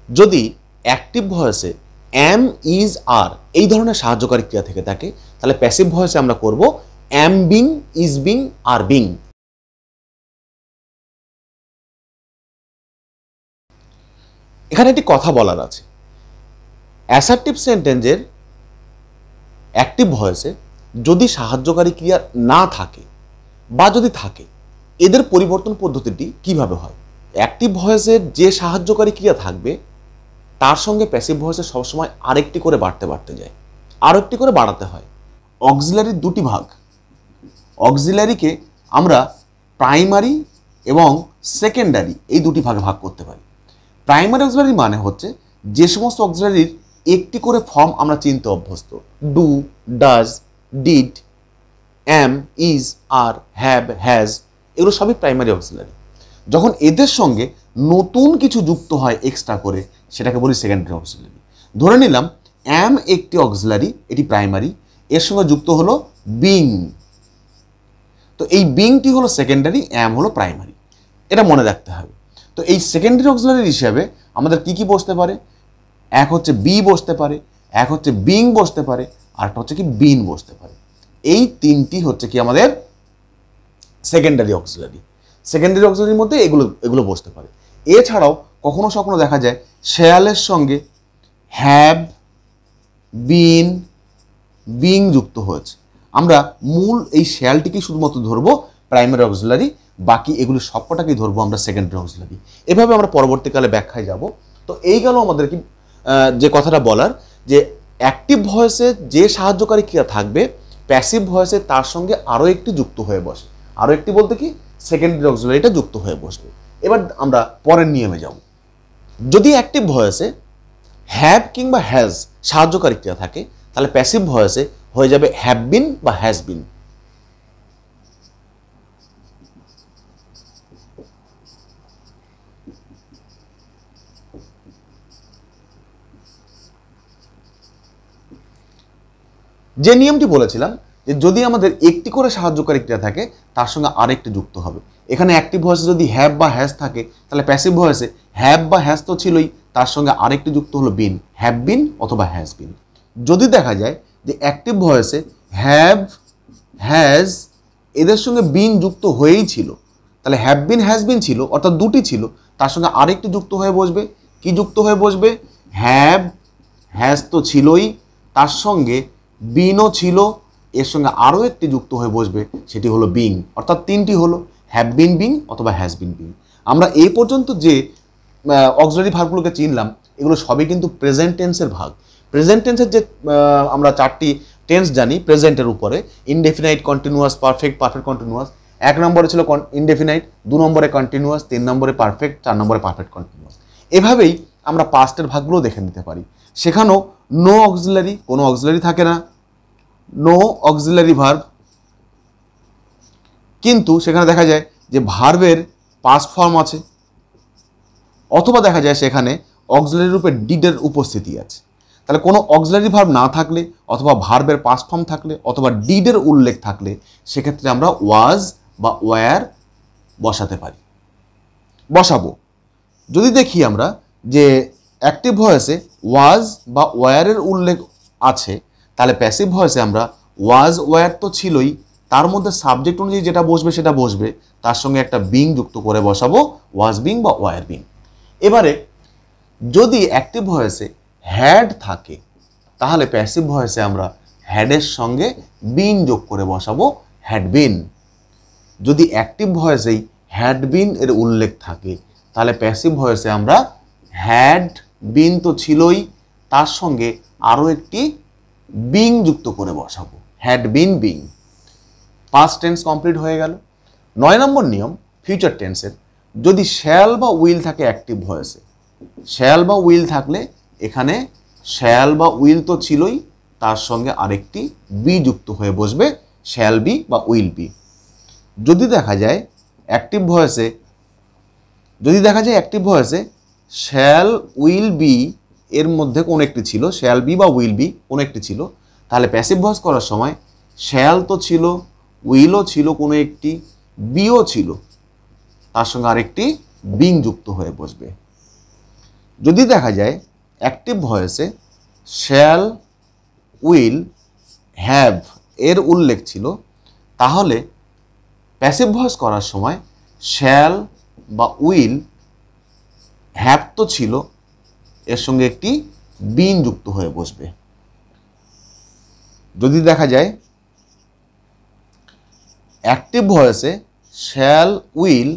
যদি অ্যাক্টিভ ভয়েসে অ্যাম, ইজ, আর এই ধরনের সাহায্যকারী ক্রিয়া থেকে থাকে, তাহলে প্যাসিভ ভয়েসে আমরা করব অ্যাম being, is being, are being. এখানে একটি কথা বলার আছে, অ্যাসার্টিভ সেন্টেন্সের অ্যাক্টিভ ভয়েসে যদি সাহায্যকারী ক্রিয়া না থাকে বা যদি থাকে, এদের পরিবর্তন পদ্ধতিটি কিভাবে হয়? অ্যাক্টিভ ভয়েসের যে সাহায্যকারী ক্রিয়া থাকবে তার সঙ্গে প্যাসিভ ভয়েসে সবসময় আরেকটি করে বাড়তে যায়, আরও একটি করে বাড়াতে হয়। অক্সিলারির দুটি ভাগ, অক্সিলারিকে আমরা প্রাইমারি এবং সেকেন্ডারি এই দুটি ভাগে ভাগ করতে পারি। প্রাইমারি অক্সিলারি মানে হচ্ছে যে সমস্ত অক্সিলারির একটি করে ফর্ম আমরা চিনতে অভ্যস্ত, do, does, did, am, is, are, have, has, এগুলো সবই প্রাইমারি অক্সিলারি। যখন এদের সঙ্গে নতুন কিছু যুক্ত হয় এক্সট্রা করে, সেটাকে বলি সেকেন্ডারি অক্সিলারি। ধরে নিলাম অ্যাম একটি অক্সিলারি, এটি প্রাইমারি, এর সঙ্গে যুক্ত হলো বিং, তো এই বিংটি হলো সেকেন্ডারি, অ্যাম হলো প্রাইমারি। এটা মনে রাখতে হবে। তো এই সেকেন্ডারি অক্সিলারি হিসাবে আমাদের কি কি বসতে পারে? এক হচ্ছে বি বসতে পারে, এক হচ্ছে বিং বসতে পারে, আরেকটা হচ্ছে কি বিন বসতে পারে। এই তিনটি হচ্ছে কি আমাদের সেকেন্ডারি অক্সিলারি। সেকেন্ডারি অক্সিলারির মধ্যে এগুলো বসতে পারে। এছাড়াও কখনো কখনো দেখা যায় শেয়ালের সঙ্গে হ্যাভ, বিন, বিং যুক্ত হয়েছে। আমরা মূল এই শেয়ালটিকেই শুধুমাত্র ধরবো প্রাইমারি অক্সিলারি, বাকি এগুলো সবকটাকেই ধরবো আমরা সেকেন্ডারি অক্সিলারি। এভাবে আমরা পরবর্তীকালে ব্যাখ্যায় যাব। তো এই গেল আমাদের কি যে কথাটা বলার, যে অ্যাক্টিভ ভয়েসে যে সাহায্যকারী ক্রিয়া থাকবে প্যাসিভ ভয়েসে তার সঙ্গে আরও একটি যুক্ত হয়ে বসে। আরও একটি বলতে কি, সেকেন্ডারি অক্সিলারিটা যুক্ত হয়ে বসবে। এবার আমরা পরের নিয়মে যাব। যদি অ্যাক্টিভ ভয়েসে হ্যাভ কিংবা হ্যাজ সাহায্যকারী ক্রিয়া থাকে, তাহলে প্যাসিভ ভয়েসে হয়ে যাবে হ্যাভ বিন বা হ্যাজ বিন। যে নিয়মটি বলেছিলাম যে যদি আমাদের একটি করে সাহায্যকারী ক্রিয়া থাকে তার সঙ্গে আরেকটি যুক্ত হবে। এখানে অ্যাক্টিভ ভয়েসে যদি হ্যাভ বা হ্যাজ থাকে তাহলে প্যাসিভ ভয়েসে হ্যাভ বা হ্যাজ তো ছিলই, তার সঙ্গে আরেকটি যুক্ত হলো বিন, হ্যাভ বিন অথবা হ্যাজ বিন। যদি দেখা যায় যে অ্যাক্টিভ ভয়েসে হ্যাভ, হ্যাজ এদের সঙ্গে বিন যুক্ত হয়েই ছিল, তাহলে হ্যাভ বিন হ্যাজ বিন ছিল অর্থাৎ দুটি ছিল, তার সঙ্গে আরেকটি যুক্ত হয়ে বসবে। কি যুক্ত হয়ে বসবে? হ্যাভ, হ্যাজ তো ছিলই, তার সঙ্গে বিনও ছিল, এর সঙ্গে আরও একটি যুক্ত হয়ে বসবে, সেটি হলো বিং, অর্থাৎ তিনটি হলো হ্যাভ বিন বিং অথবা হ্যাজ বিন বিং। আমরা এই পর্যন্ত যে অক্সিলারি ভার্বগুলোকে চিনলাম এগুলো সবই কিন্তু প্রেজেন্ট টেন্সের ভাগ। প্রেজেন্ট টেন্সের যে আমরা চারটি টেন্স জানি প্রেজেন্টের উপরে, indefinite, continuous, perfect, perfect continuous. 1 নম্বরে ছিল ইনডেফিনাইট, 2 নম্বরে কন্টিনিউয়াস, 3 নম্বরে পারফেক্ট, 4 নম্বরে পারফেক্ট কন্টিনিউয়াস। এভাবেই আমরা পাস্টের ভাগগুলো দেখে নিতে পারি। সেখানেও নো অক্সিলারি, কোনো অক্সিলারি থাকে না, নো অক্সিলারি ভার্ব, কিন্তু সেখানে দেখা যায় যে ভার্বের পাস্ট ফর্ম আছে, অথবা দেখা যায় সেখানে অক্সিলারি রূপে ডিডের উপস্থিতি আছে। তাহলে কোনো অক্সিলারি ভার্ব না থাকলে অথবা ভার্বের পাস্ট ফর্ম থাকলে অথবা ডিডের উল্লেখ থাকলে সেক্ষেত্রে আমরা ওয়াজ বা ওয়্যার বসাতে পারি, বসাবো। যদি দেখি আমরা যে অ্যাক্টিভ ভয়েসে ওয়াজ বা ওয়্যারের উল্লেখ আছে, তাহলে প্যাসিভ ভয়েসে আমরা ওয়াজ ওয়্যার তো ছিলই, তার মধ্যে সাবজেক্ট অনুযায়ী যেটা বসবে সেটা বসবে, তার সঙ্গে একটা বিং যুক্ত করে বসাবো, ওয়াজ বিং বা ওয়্যার বিং। এবারে যদি অ্যাক্টিভ ভয়েসে হ্যাড থাকে তাহলে প্যাসিভ ভয়েসে আমরা হ্যাডের সঙ্গে বিন যোগ করে বসাবো, হ্যাড বিন। যদি অ্যাক্টিভ ভয়েসেই হ্যাড বিন এর উল্লেখ থাকে তাহলে প্যাসিভ ভয়েসে আমরা হ্যাড বিন তো ছিলই, তার সঙ্গে আরও একটি বিং যুক্ত করে বসাবো, had been being. Past tense complete হয়ে গেল। 9 নম্বর নিয়ম ফিউচার টেন্সের, যদি শ্যাল বা উইল থাকে অ্যাক্টিভ ভয়েসে, শ্যাল বা উইল থাকলে এখানে শ্যাল বা উইল তো ছিলই, তার সঙ্গে আরেকটি বি যুক্ত হয়ে বসবে, শ্যাল বি বা উইল বি। যদি দেখা যায় অ্যাক্টিভ ভয়েসে, শ্যাল উইল বি এর মধ্যে কোনো একটি ছিল, শ্যাল বি বা উইল বি কোনো একটি ছিল, তাহলে প্যাসিভ ভয়েস করার সময় শ্যাল তো ছিল, উইলও ছিল কোনো একটি, বিও ছিল, তার সঙ্গে আরেকটি বিং যুক্ত হয়ে বসবে। যদি দেখা যায় অ্যাক্টিভ ভয়েসে শ্যাল, উইল, হ্যাভ এর উল্লেখ ছিল, তাহলে প্যাসিভ ভয়েস করার সময় শ্যাল বা উইল, হ্যাভ তো ছিল, এর সঙ্গে একটি বিন যুক্ত হয়ে বসবে। যদি দেখা যায় অ্যাক্টিভ ভয়েসে শ্যাল, উইল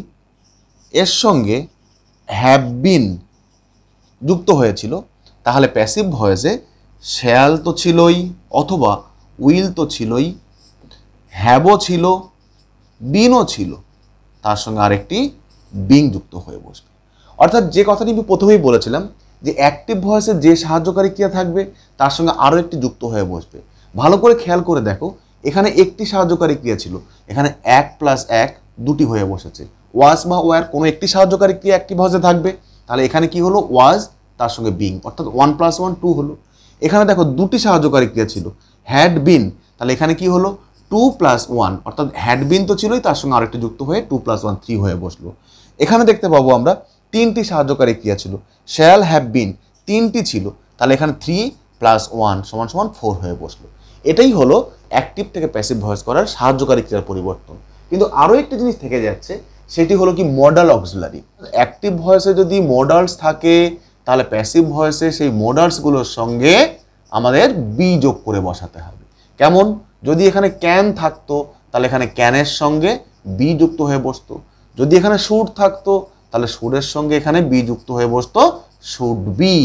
এর সঙ্গে হ্যাভ বিন যুক্ত হয়েছিল, তাহলে প্যাসিভ ভয়েসে শ্যাল তো ছিলই অথবা উইল তো ছিলই, হ্যাভও ছিল, বিনও ছিল, তার সঙ্গে আরেকটি বিং যুক্ত হয়ে বসবে। অর্থাৎ যে কথাটি আমি প্রথমেই বলেছিলাম যে অ্যাক্টিভ ভয়েসে যে সাহায্যকারী ক্রিয়া থাকবে তার সঙ্গে আরও একটি যুক্ত হয়ে বসবে। ভালো করে খেয়াল করে দেখো, এখানে একটি সাহায্যকারী ক্রিয়া ছিল, এখানে 1 + 1 দুটি হয়ে বসেছে। ওয়াজ বা ওয়্যার কোনো একটি সাহায্যকারী ক্রিয়া অ্যাক্টিভ ভয়েসে থাকবে, তাহলে এখানে কি হলো? ওয়াজ, তার সঙ্গে বিং, অর্থাৎ 1 + 1 2 হলো। এখানে দেখো দুটি সাহায্যকারী ক্রিয়া ছিল, হ্যাড বিন, তাহলে এখানে কি হলো? 2 + 1, অর্থাৎ হ্যাড বিন তো ছিলই, তার সঙ্গে আরেকটি যুক্ত হয়ে 2 + 1 3 হয়ে বসলো। এখানে দেখতে পাবো আমরা তিনটি সাহায্যকারী ক্রিয়া ছিল, শ্যাল, হ্যাভ বিন তিনটি ছিল, তাহলে এখানে 3 + 1 = 4 হয়ে বসলো। এটাই হলো অ্যাক্টিভ থেকে প্যাসিভ ভয়েস করার সাহায্যকারী ক্রিয়ার পরিবর্তন। কিন্তু আরও একটি জিনিস থেকে যাচ্ছে, সেটি হলো কি মডাল অক্সিলারি। অ্যাক্টিভ ভয়েসে যদি মডালস থাকে তাহলে প্যাসিভ ভয়েসে সেই মডালসগুলোর সঙ্গে আমাদের বি যোগ করে বসাতে হবে। কেমন? যদি এখানে ক্যান থাকতো তাহলে এখানে ক্যানের সঙ্গে বি যুক্ত হয়ে বসতো, যদি এখানে শুড থাকতো তাহলে শুডের সঙ্গে এখানে বি যুক্ত হয়ে বসতো, শুড বি।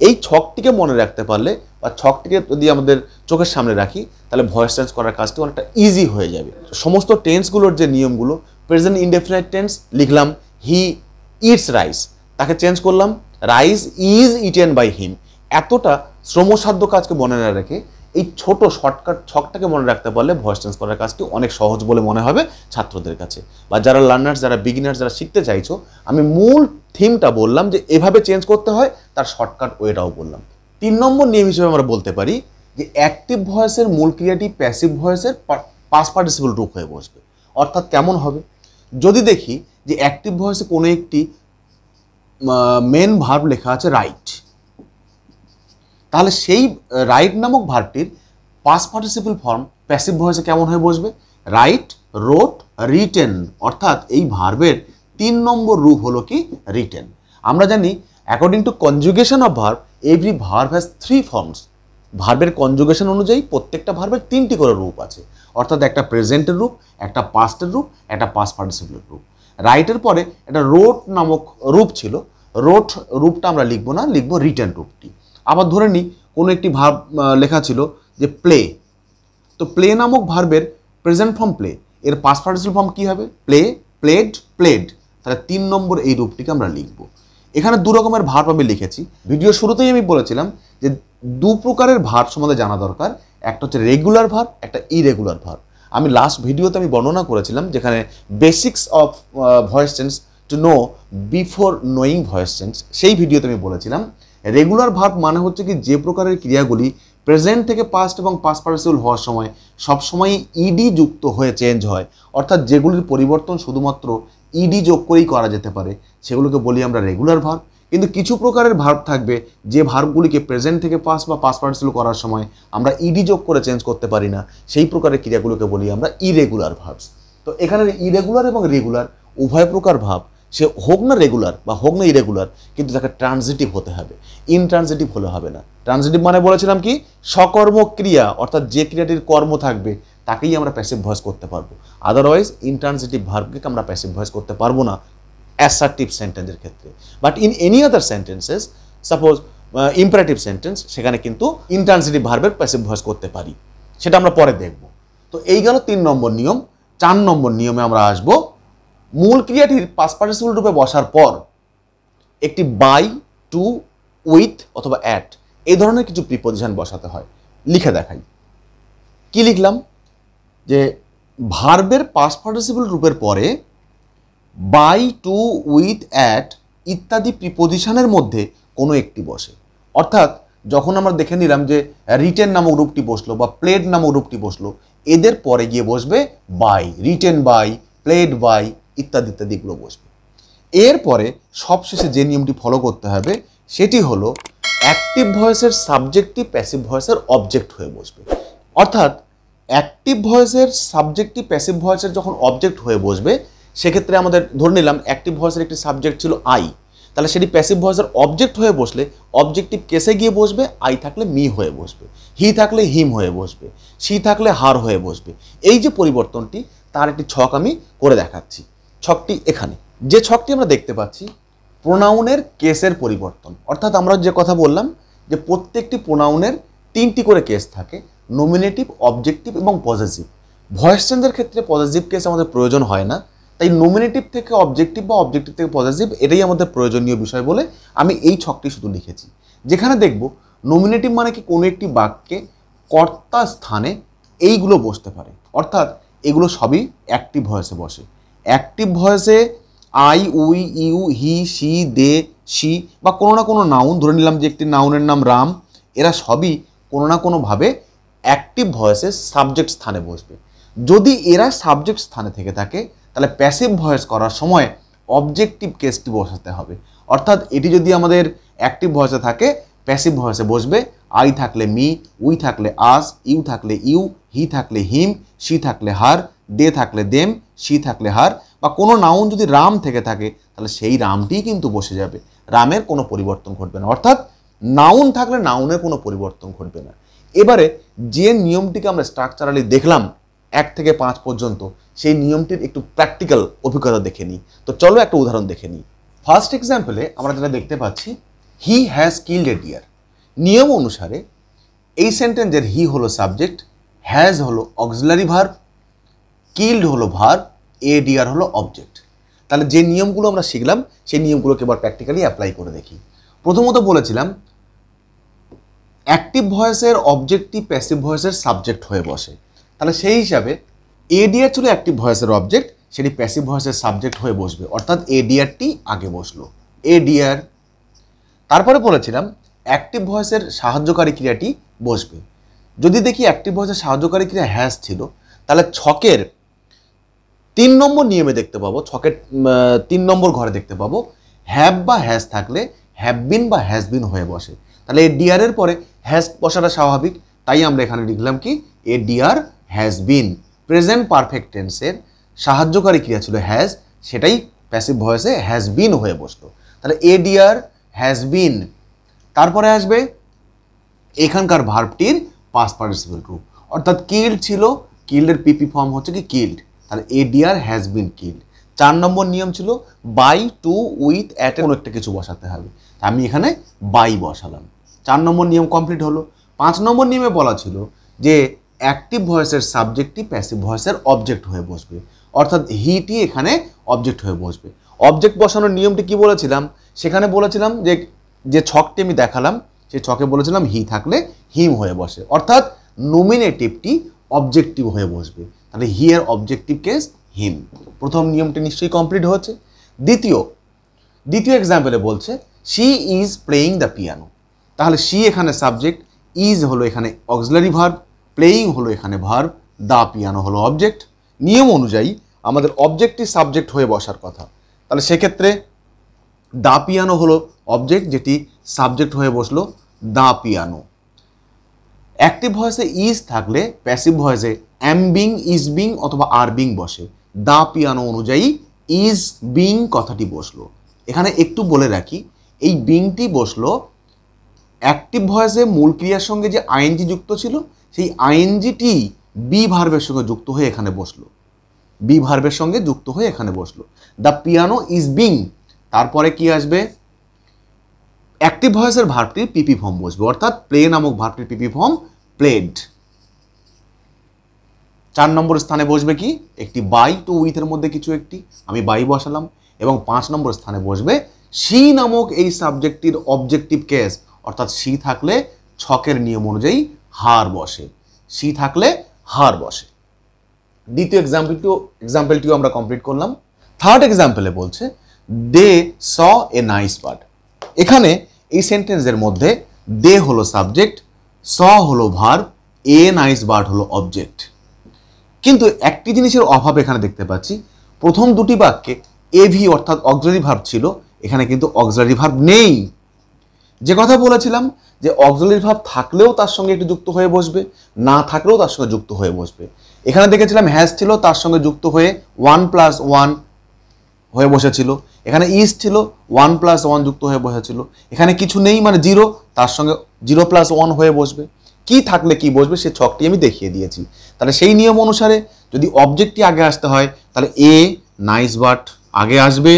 এই ছকটিকে মনে রাখতে পারলে বা ছকটিকে যদি আমাদের চোখের সামনে রাখি তাহলে ভয়েস চেঞ্জ করার কাজটি অনেকটা ইজি হয়ে যাবে। সমস্ত টেন্সগুলোর যে নিয়মগুলো, প্রেজেন্ট ইনডেফিনাইট টেন্স লিখলাম হি ইটস রাইস, তাকে চেঞ্জ করলাম rice is eaten by him. এতটা শ্রমসাধ্য কাজকে মনে না রেখে এই ছোট শর্টকাট ছকটাকে মনে রাখতে পারলে ভয়েস চেঞ্জ করার কাজটি অনেক সহজ বলে মনে হবে ছাত্রদের কাছে, বা যারা লার্নার্স, যারা বিগিনার্স, যারা শিখতে চাইছো, আমি মূল থিমটা বললাম যে এভাবে চেঞ্জ করতে হয়, তার শর্টকাট ওয়েটাও বললাম। 3 নম্বর নিয়ম হিসেবে আমরা বলতে পারি যে অ্যাক্টিভ ভয়েসের মূল ক্রিয়াটি প্যাসিভ ভয়েসের পাস্ট পার্টিসিপল রূপ হয়ে বসবে। অর্থাৎ কেমন হবে, যদি দেখি যে অ্যাক্টিভ ভয়েসে কোনো একটি মেন ভার্ব লেখা আছে রাইট, তাহলে সেই রাইট নামক ভার্বটির পাস্ট পার্টিসিপল ফর্ম প্যাসিভ ভয়েসে কেমন হয়ে বসবে, রাইট, রোট, রিটেন। অর্থাৎ এই ভার্বের 3 নম্বর রূপ হলো কি রিটেন। আমরা জানি according to conjugation of verb every verb has 3 forms. ভার্বের কনজুগেশন অনুযায়ী প্রত্যেকটা ভার্বের 3টি করে রূপ আছে, অর্থাৎ একটা প্রেজেন্টের রূপ, একটা পাস্টের রূপ, একটা পাস্ট পার্টিসিপলের রূপ। রাইটের পরে একটা রোট নামক রূপ ছিল, রোট রূপটা আমরা লিখবো না, লিখবো রিটেন রূপটি। আবার ধরে নিই কোনো একটি ভার্ব লেখা ছিল যে প্লে, তো প্লে নামক ভার্বের প্রেজেন্ট ফর্ম প্লে, এর পাস্ট পার্টিসিপল ফর্ম কী হবে, প্লে, প্লেড, প্লেড। তাহলে 3 নম্বর এই রূপটিকে আমরা লিখব। এখানে 2 রকমের ভার্ব আমি লিখেছি। ভিডিও শুরুতেই আমি বলেছিলাম যে 2 প্রকারের ভার্ব সম্বন্ধে জানা দরকার, একটা হচ্ছে রেগুলার ভার্ব, একটা ইরেগুলার ভার্ব। আমি লাস্ট ভিডিওতে আমি বর্ণনা করেছিলাম যেখানে basics of voice change to know before knowing voice change, সেই ভিডিওতে আমি বলেছিলাম রেগুলার ভার্ব মানে হচ্ছে কি যে প্রকারের ক্রিয়াগুলি প্রেজেন্ট থেকে পাস্ট এবং পাস্ট পার্টিসিপল হওয়ার সময় সবসময় ইডি যুক্ত হয়ে চেঞ্জ হয়, অর্থাৎ যেগুলির পরিবর্তন শুধুমাত্র ইডি যোগ করেই করা যেতে পারে, সেগুলোকে বলি আমরা রেগুলার ভার্ব। কিন্তু কিছু প্রকারের ভার্ব থাকবে যে ভার্বগুলিকে প্রেজেন্ট থেকে পাস্ট বা পাস্ট পার্টিসিপল করার সময় আমরা ইডি যোগ করে চেঞ্জ করতে পারি না, সেই প্রকারের ক্রিয়াগুলোকে বলি আমরা ইরেগুলার ভার্বস। তো এখানে ইরেগুলার এবং রেগুলার উভয় প্রকার ভাব, সে হোক না রেগুলার বা হোক না ইরেগুলার, কিন্তু তাকে ট্রানজিটিভ হতে হবে, ইনট্রানজিটিভ হলে হবে না। ট্রানজিটিভ মানে বলেছিলাম কি সকর্ম ক্রিয়া, অর্থাৎ যে ক্রিয়াটির কর্ম থাকবে তাকেই আমরা প্যাসিভ ভয়েস করতে পারবো, আদারওয়াইজ ইনট্রানজিটিভ ভার্বকে আমরা প্যাসিভ ভয়েস করতে পারবো না অ্যাসার্টিভ সেন্টেন্সের ক্ষেত্রে। But in any other sentences, suppose imperative sentence, সেখানে কিন্তু ইনট্রানজিটিভ ভার্বের প্যাসিভ ভয়েস করতে পারি, সেটা আমরা পরে দেখব। তো এই গেল 3 নম্বর নিয়ম। 4 নম্বর নিয়মে আমরা আসবো, মূল ক্রিয়াটির পাস্ট পার্টিসিপল রূপে বসার পর একটি বাই, টু, উইথ অথবা অ্যাট এই ধরনের কিছু প্রিপোজিশন বসাতে হয়। লিখে দেখাই, কি লিখলাম, যে ভার্বের পাস্ট পার্টিসিপল রূপের পরে বাই, টু, উইথ, অ্যাট ইত্যাদি প্রিপোজিশনের মধ্যে কোনো একটি বসে। অর্থাৎ যখন আমরা দেখে নিলাম যে রিটেন নামক রূপটি বসলো বা প্লেড নামক রূপটি বসলো, এদের পরে গিয়ে বসবে by, written by, played by ইত্যাদি ইত্যাদিগুলো বসবে। এরপরে সবশেষে যে নিয়মটি ফলো করতে হবে সেটি হলো অ্যাক্টিভ ভয়েসের সাবজেক্টিভ প্যাসিভ ভয়েসের অবজেক্ট হয়ে বসবে। অর্থাৎ অ্যাক্টিভ ভয়েসের সাবজেক্টিভ প্যাসিভ ভয়েসের যখন অবজেক্ট হয়ে বসবে, সেক্ষেত্রে আমাদের ধরে নিলাম অ্যাক্টিভ ভয়েসের একটি সাবজেক্ট ছিল আই, তাহলে সেটি প্যাসিভ ভয়েসের অবজেক্ট হয়ে বসলে অবজেক্টিভ কেসে গিয়ে বসবে, আই থাকলে মি হয়ে বসবে, হি থাকলে হিম হয়ে বসবে, সি থাকলে হার হয়ে বসবে। এই যে পরিবর্তনটি, তার একটি ছক আমি করে দেখাচ্ছি। ছকটি এখানে, যে ছকটি আমরা দেখতে পাচ্ছি প্রোনাউনের কেসের পরিবর্তন। অর্থাৎ আমরা যে কথা বললাম যে প্রত্যেকটি প্রোনাউনের 3টি করে কেস থাকে, নমিনেটিভ, অবজেক্টিভ এবং পজেসিভ। ভয়েস চেঞ্জের ক্ষেত্রে পজেসিভ কেস আমাদের প্রয়োজন হয় না, তাই নমিনেটিভ থেকে অবজেক্টিভ বা অবজেক্টিভ থেকে পজেসিভ এটাই আমাদের প্রয়োজনীয় বিষয় বলে আমি এই ছকটি শুধু লিখেছি। যেখানে দেখব নমিনেটিভ মানে কি কোনো একটি বাক্যে কর্তা স্থানে এইগুলো বসতে পারে, অর্থাৎ এগুলো সবই অ্যাক্টিভ ভয়েসে বসে। অ্যাক্টিভ ভয়েসে I, we, you, he, she, they, she বা কোনো না কোনো নাউন, ধরে নিলাম যে একটি নাউনের নাম রাম, এরা সবই কোনো না কোনোভাবে অ্যাক্টিভ ভয়েসে সাবজেক্ট স্থানে বসবে। যদি এরা সাবজেক্ট স্থানে থেকে থাকে তাহলে প্যাসিভ ভয়েস করার সময় অবজেক্টিভ কেসটি বসাতে হবে। অর্থাৎ এটি যদি আমাদের অ্যাক্টিভ ভয়েসে থাকে, প্যাসিভ ভয়েসে বসবে আই থাকলে মি, উই থাকলে আস, ইউ থাকলে ইউ, হি থাকলে হিম, সি থাকলে হার, দে থাকলে দেম, সি থাকলে হার। বা কোনো নাউন যদি রাম থেকে থাকে তাহলে সেই রামটিই কিন্তু বসে যাবে, রামের কোনো পরিবর্তন ঘটবে না। অর্থাৎ নাউন থাকলে নাউনের কোনো পরিবর্তন ঘটবে না। এবারে যে নিয়মটিকে আমরা স্ট্রাকচারালি দেখলাম 1 থেকে 5 পর্যন্ত, সেই নিয়মটির একটু প্র্যাকটিক্যাল অভিজ্ঞতা দেখে নিই। তো চলো একটা উদাহরণ দেখে নিই। ফার্স্ট এক্সাম্পলে আমরা যেটা দেখতে পাচ্ছি, he has killed a deer. নিয়ম অনুসারে এই সেন্টেন্সের হি হলো সাবজেক্ট, হ্যাজ হলো অক্সিলারি ভার্ব, কিল্ড হলো ভার্ব, এ ডিয়ার হলো অবজেক্ট। তাহলে যে নিয়মগুলো আমরা শিখলাম সেই নিয়মগুলোকে এবার প্র্যাকটিক্যালি অ্যাপ্লাই করে দেখি। প্রথমত বলেছিলাম অ্যাক্টিভ ভয়েসের অবজেক্টটি প্যাসিভ ভয়েসের সাবজেক্ট হয়ে বসে। তাহলে সেই হিসাবে এডিআর ছিল অ্যাক্টিভ ভয়েসের অবজেক্ট, সেটি প্যাসিভ ভয়েসের সাবজেক্ট হয়ে বসবে, অর্থাৎ এডিআরটি আগে বসলো, এডিআর। তারপরে বলেছিলাম অ্যাক্টিভ ভয়েসের সাহায্যকারী ক্রিয়াটি বসবে। যদি দেখি অ্যাক্টিভ ভয়েসের সাহায্যকারী ক্রিয়া হ্যাজ ছিল, তাহলে ছকের 3 নম্বর নিয়মে দেখতে পাবো, ছকের 3 নম্বর ঘরে দেখতে পাবো হ্যাভ বা হ্যাজ থাকলে হ্যাভ বিন বা হ্যাজ বিন হয়ে বসে। তাহলে এ ডিআর এর পরে হ্যাজ বসাটা স্বাভাবিক, তাই আমরা এখানে লিখলাম কি a deer has been. Present perfect টেন্সের সাহায্যকারী ক্রিয়া ছিল হ্যাজ, সেটাই প্যাসিভ ভয়েসে হ্যাজ বিন হয়ে বসলো। তাহলে এ ডিআর হ্যাজ বিন। তারপরে আসবে এখানকার ভার্বটির পাস্ট পার্টিসিপল গ্রুপ, অর্থাৎ কিল্ড ছিল, কিল্ডের পিপি ফর্ম হচ্ছে কি কিল্ড, তাহলে এ ডিআর হ্যাজ বিন কিল্ড। 4 নম্বর নিয়ম ছিল বাই, টু, উইথ, অ্যাট কোনো একটা কিছু বসাতে হবে, আমি এখানে বাই বসালাম। 4 নম্বর নিয়ম কমপ্লিট হলো। 5 নম্বর নিয়মে বলা ছিল যে অ্যাক্টিভ ভয়েসের সাবজেক্টটি প্যাসিভ ভয়েসের অবজেক্ট হয়ে বসবে, অর্থাৎ হিটি এখানে অবজেক্ট হয়ে বসবে। অবজেক্ট বসানোর নিয়মটি কি বলেছিলাম, সেখানে বলেছিলাম যে ছকটি আমি দেখালাম সেই ছকে বলেছিলাম হি থাকলে হিম হয়ে বসে, অর্থাৎ নমিনেটিভটি অবজেক্টিভ হয়ে বসবে, তাহলে হি এর অবজেক্টিভ কেস হিম। প্রথম নিয়মটি নিশ্চয়ই কমপ্লিট হচ্ছে। দ্বিতীয় এক্সাম্পলে বলছে she is playing the piano, তাহলে শি এখানে সাবজেক্ট, ইজ হলো এখানে অক্সিলারি ভার্ব, প্লেয়িং হলো এখানে ভার্ব, দ্য পিয়ানো হলো অবজেক্ট। নিয়ম অনুযায়ী আমাদের অবজেক্টই সাবজেক্ট হয়ে বসার কথা, তাহলে সেক্ষেত্রে দ্য পিয়ানো হলো অবজেক্ট যেটি সাবজেক্ট হয়ে বসলো, দ্য পিয়ানো। অ্যাক্টিভ ভয়েসে ইজ থাকলে প্যাসিভ ভয়েসে অ্যাম বিং, ইজ বিং অথবা আর বিং বসে, দ্য পিয়ানো অনুযায়ী ইজ বিং কথাটি বসলো। এখানে একটু বলে রাখি, এই বিংটি বসলো অ্যাক্টিভ ভয়েসে মূল ক্রিয়ার সঙ্গে যে আইএনজি যুক্ত ছিল সেই আইএনজিটি বি ভার্বের সঙ্গে যুক্ত হয়ে এখানে বসলো, বি ভার্বের সঙ্গে যুক্ত হয়ে এখানে বসলো। দ্য পিয়ানো ইজ বিং, তারপরে কি আসবে অ্যাক্টিভ ভয়েসের ভার্বটির পিপি ফর্ম বসবে, অর্থাৎ প্লে নামক ভার্বটির পিপি ফর্ম প্লেড। 4 নম্বর স্থানে বসবে কি একটি বাই, টু, উইথের মধ্যে কিছু একটি, আমি বাই বসালাম, এবং 5 নম্বর স্থানে বসবে শি নামক এই সাবজেক্টটির অবজেক্টিভ কেস, অর্থাৎ শি থাকলে ছকের নিয়ম অনুযায়ী হার বসে, শি থাকলে হার বসে। দ্বিতীয় এক্সাম্পলটিও আমরা কমপ্লিট করলাম। থার্ড এক্সাম্পলে বলছে দে স এ নাইস বার্ড। এখানে এই সেন্টেন্সের মধ্যে দে হলো সাবজেক্ট, স হলো ভার্ব, এ নাইস বার্ড হলো অবজেক্ট। কিন্তু একটি জিনিসের অভাব এখানে দেখতে পাচ্ছি, প্রথম দুটি বাক্যে এভি অর্থাৎ অক্সিলারি ভার্ব ছিল, এখানে কিন্তু অক্সিলারি ভার্ব নেই। যে কথা বলেছিলাম যে অক্সিলারি ভার্ব থাকলেও তার সঙ্গে একটু যুক্ত হয়ে বসবে, না থাকলেও তার সঙ্গে যুক্ত হয়ে বসবে। এখানে দেখেছিলাম হ্যাজ ছিল, তার সঙ্গে যুক্ত হয়ে 1+1 হয়ে বসেছিল, এখানে ইজ ছিল 1+1 যুক্ত হয়ে বসেছিল, এখানে কিছু নেই মানে 0, তার সঙ্গে 0+1 হয়ে বসবে। কি থাকলে কি বসবে সে ছকটি আমি দেখিয়ে দিয়েছি। তাহলে সেই নিয়ম অনুসারে যদি অবজেক্টটি আগে আসতে হয় তাহলে এ নাইস বার্ড আগে আসবে,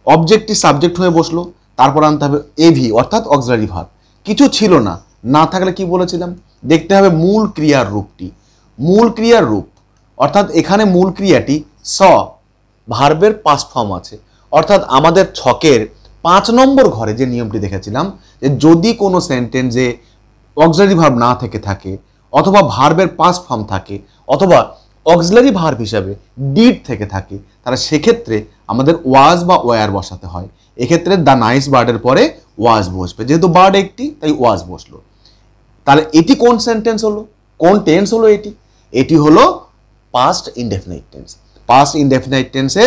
অবজেক্টটি সাবজেক্ট হয়ে বসলো, তারপর আনতে হবে এভি অর্থাৎ অক্সিলারি ভার্ব। কিছু ছিল না, না থাকলে কি বলেছিলাম দেখতে হবে মূল ক্রিয়ার রূপটি, মূল ক্রিয়ার রূপ, অর্থাৎ এখানে মূল ক্রিয়াটি স, ভার্বের পাস্ট ফর্ম আছে, অর্থাৎ আমাদের ছকের 5 নম্বর ঘরে যে নিয়মটি দেখেছিলাম যে যদি কোনো সেন্টেন্সে অক্সিলারি ভার্ব না থেকে থাকে অথবা ভার্বের পাস্ট ফর্ম থাকে অথবা অক্সিলারি ভার্ব হিসাবে ডিড থেকে থাকে, তাহলে সেক্ষেত্রে আমাদের ওয়াজ বা ওয়ার বসাতে হয়। এক্ষেত্রে দ্য নাইস বার্ডের পরে ওয়াজ বসবে, যেহেতু বার্ড একটি তাই ওয়াজ বসলো। তাহলে এটি কোন সেন্টেন্স হলো, কোন টেন্স হলো এটি হলো past indefinite tense. Past indefinite টেন্সে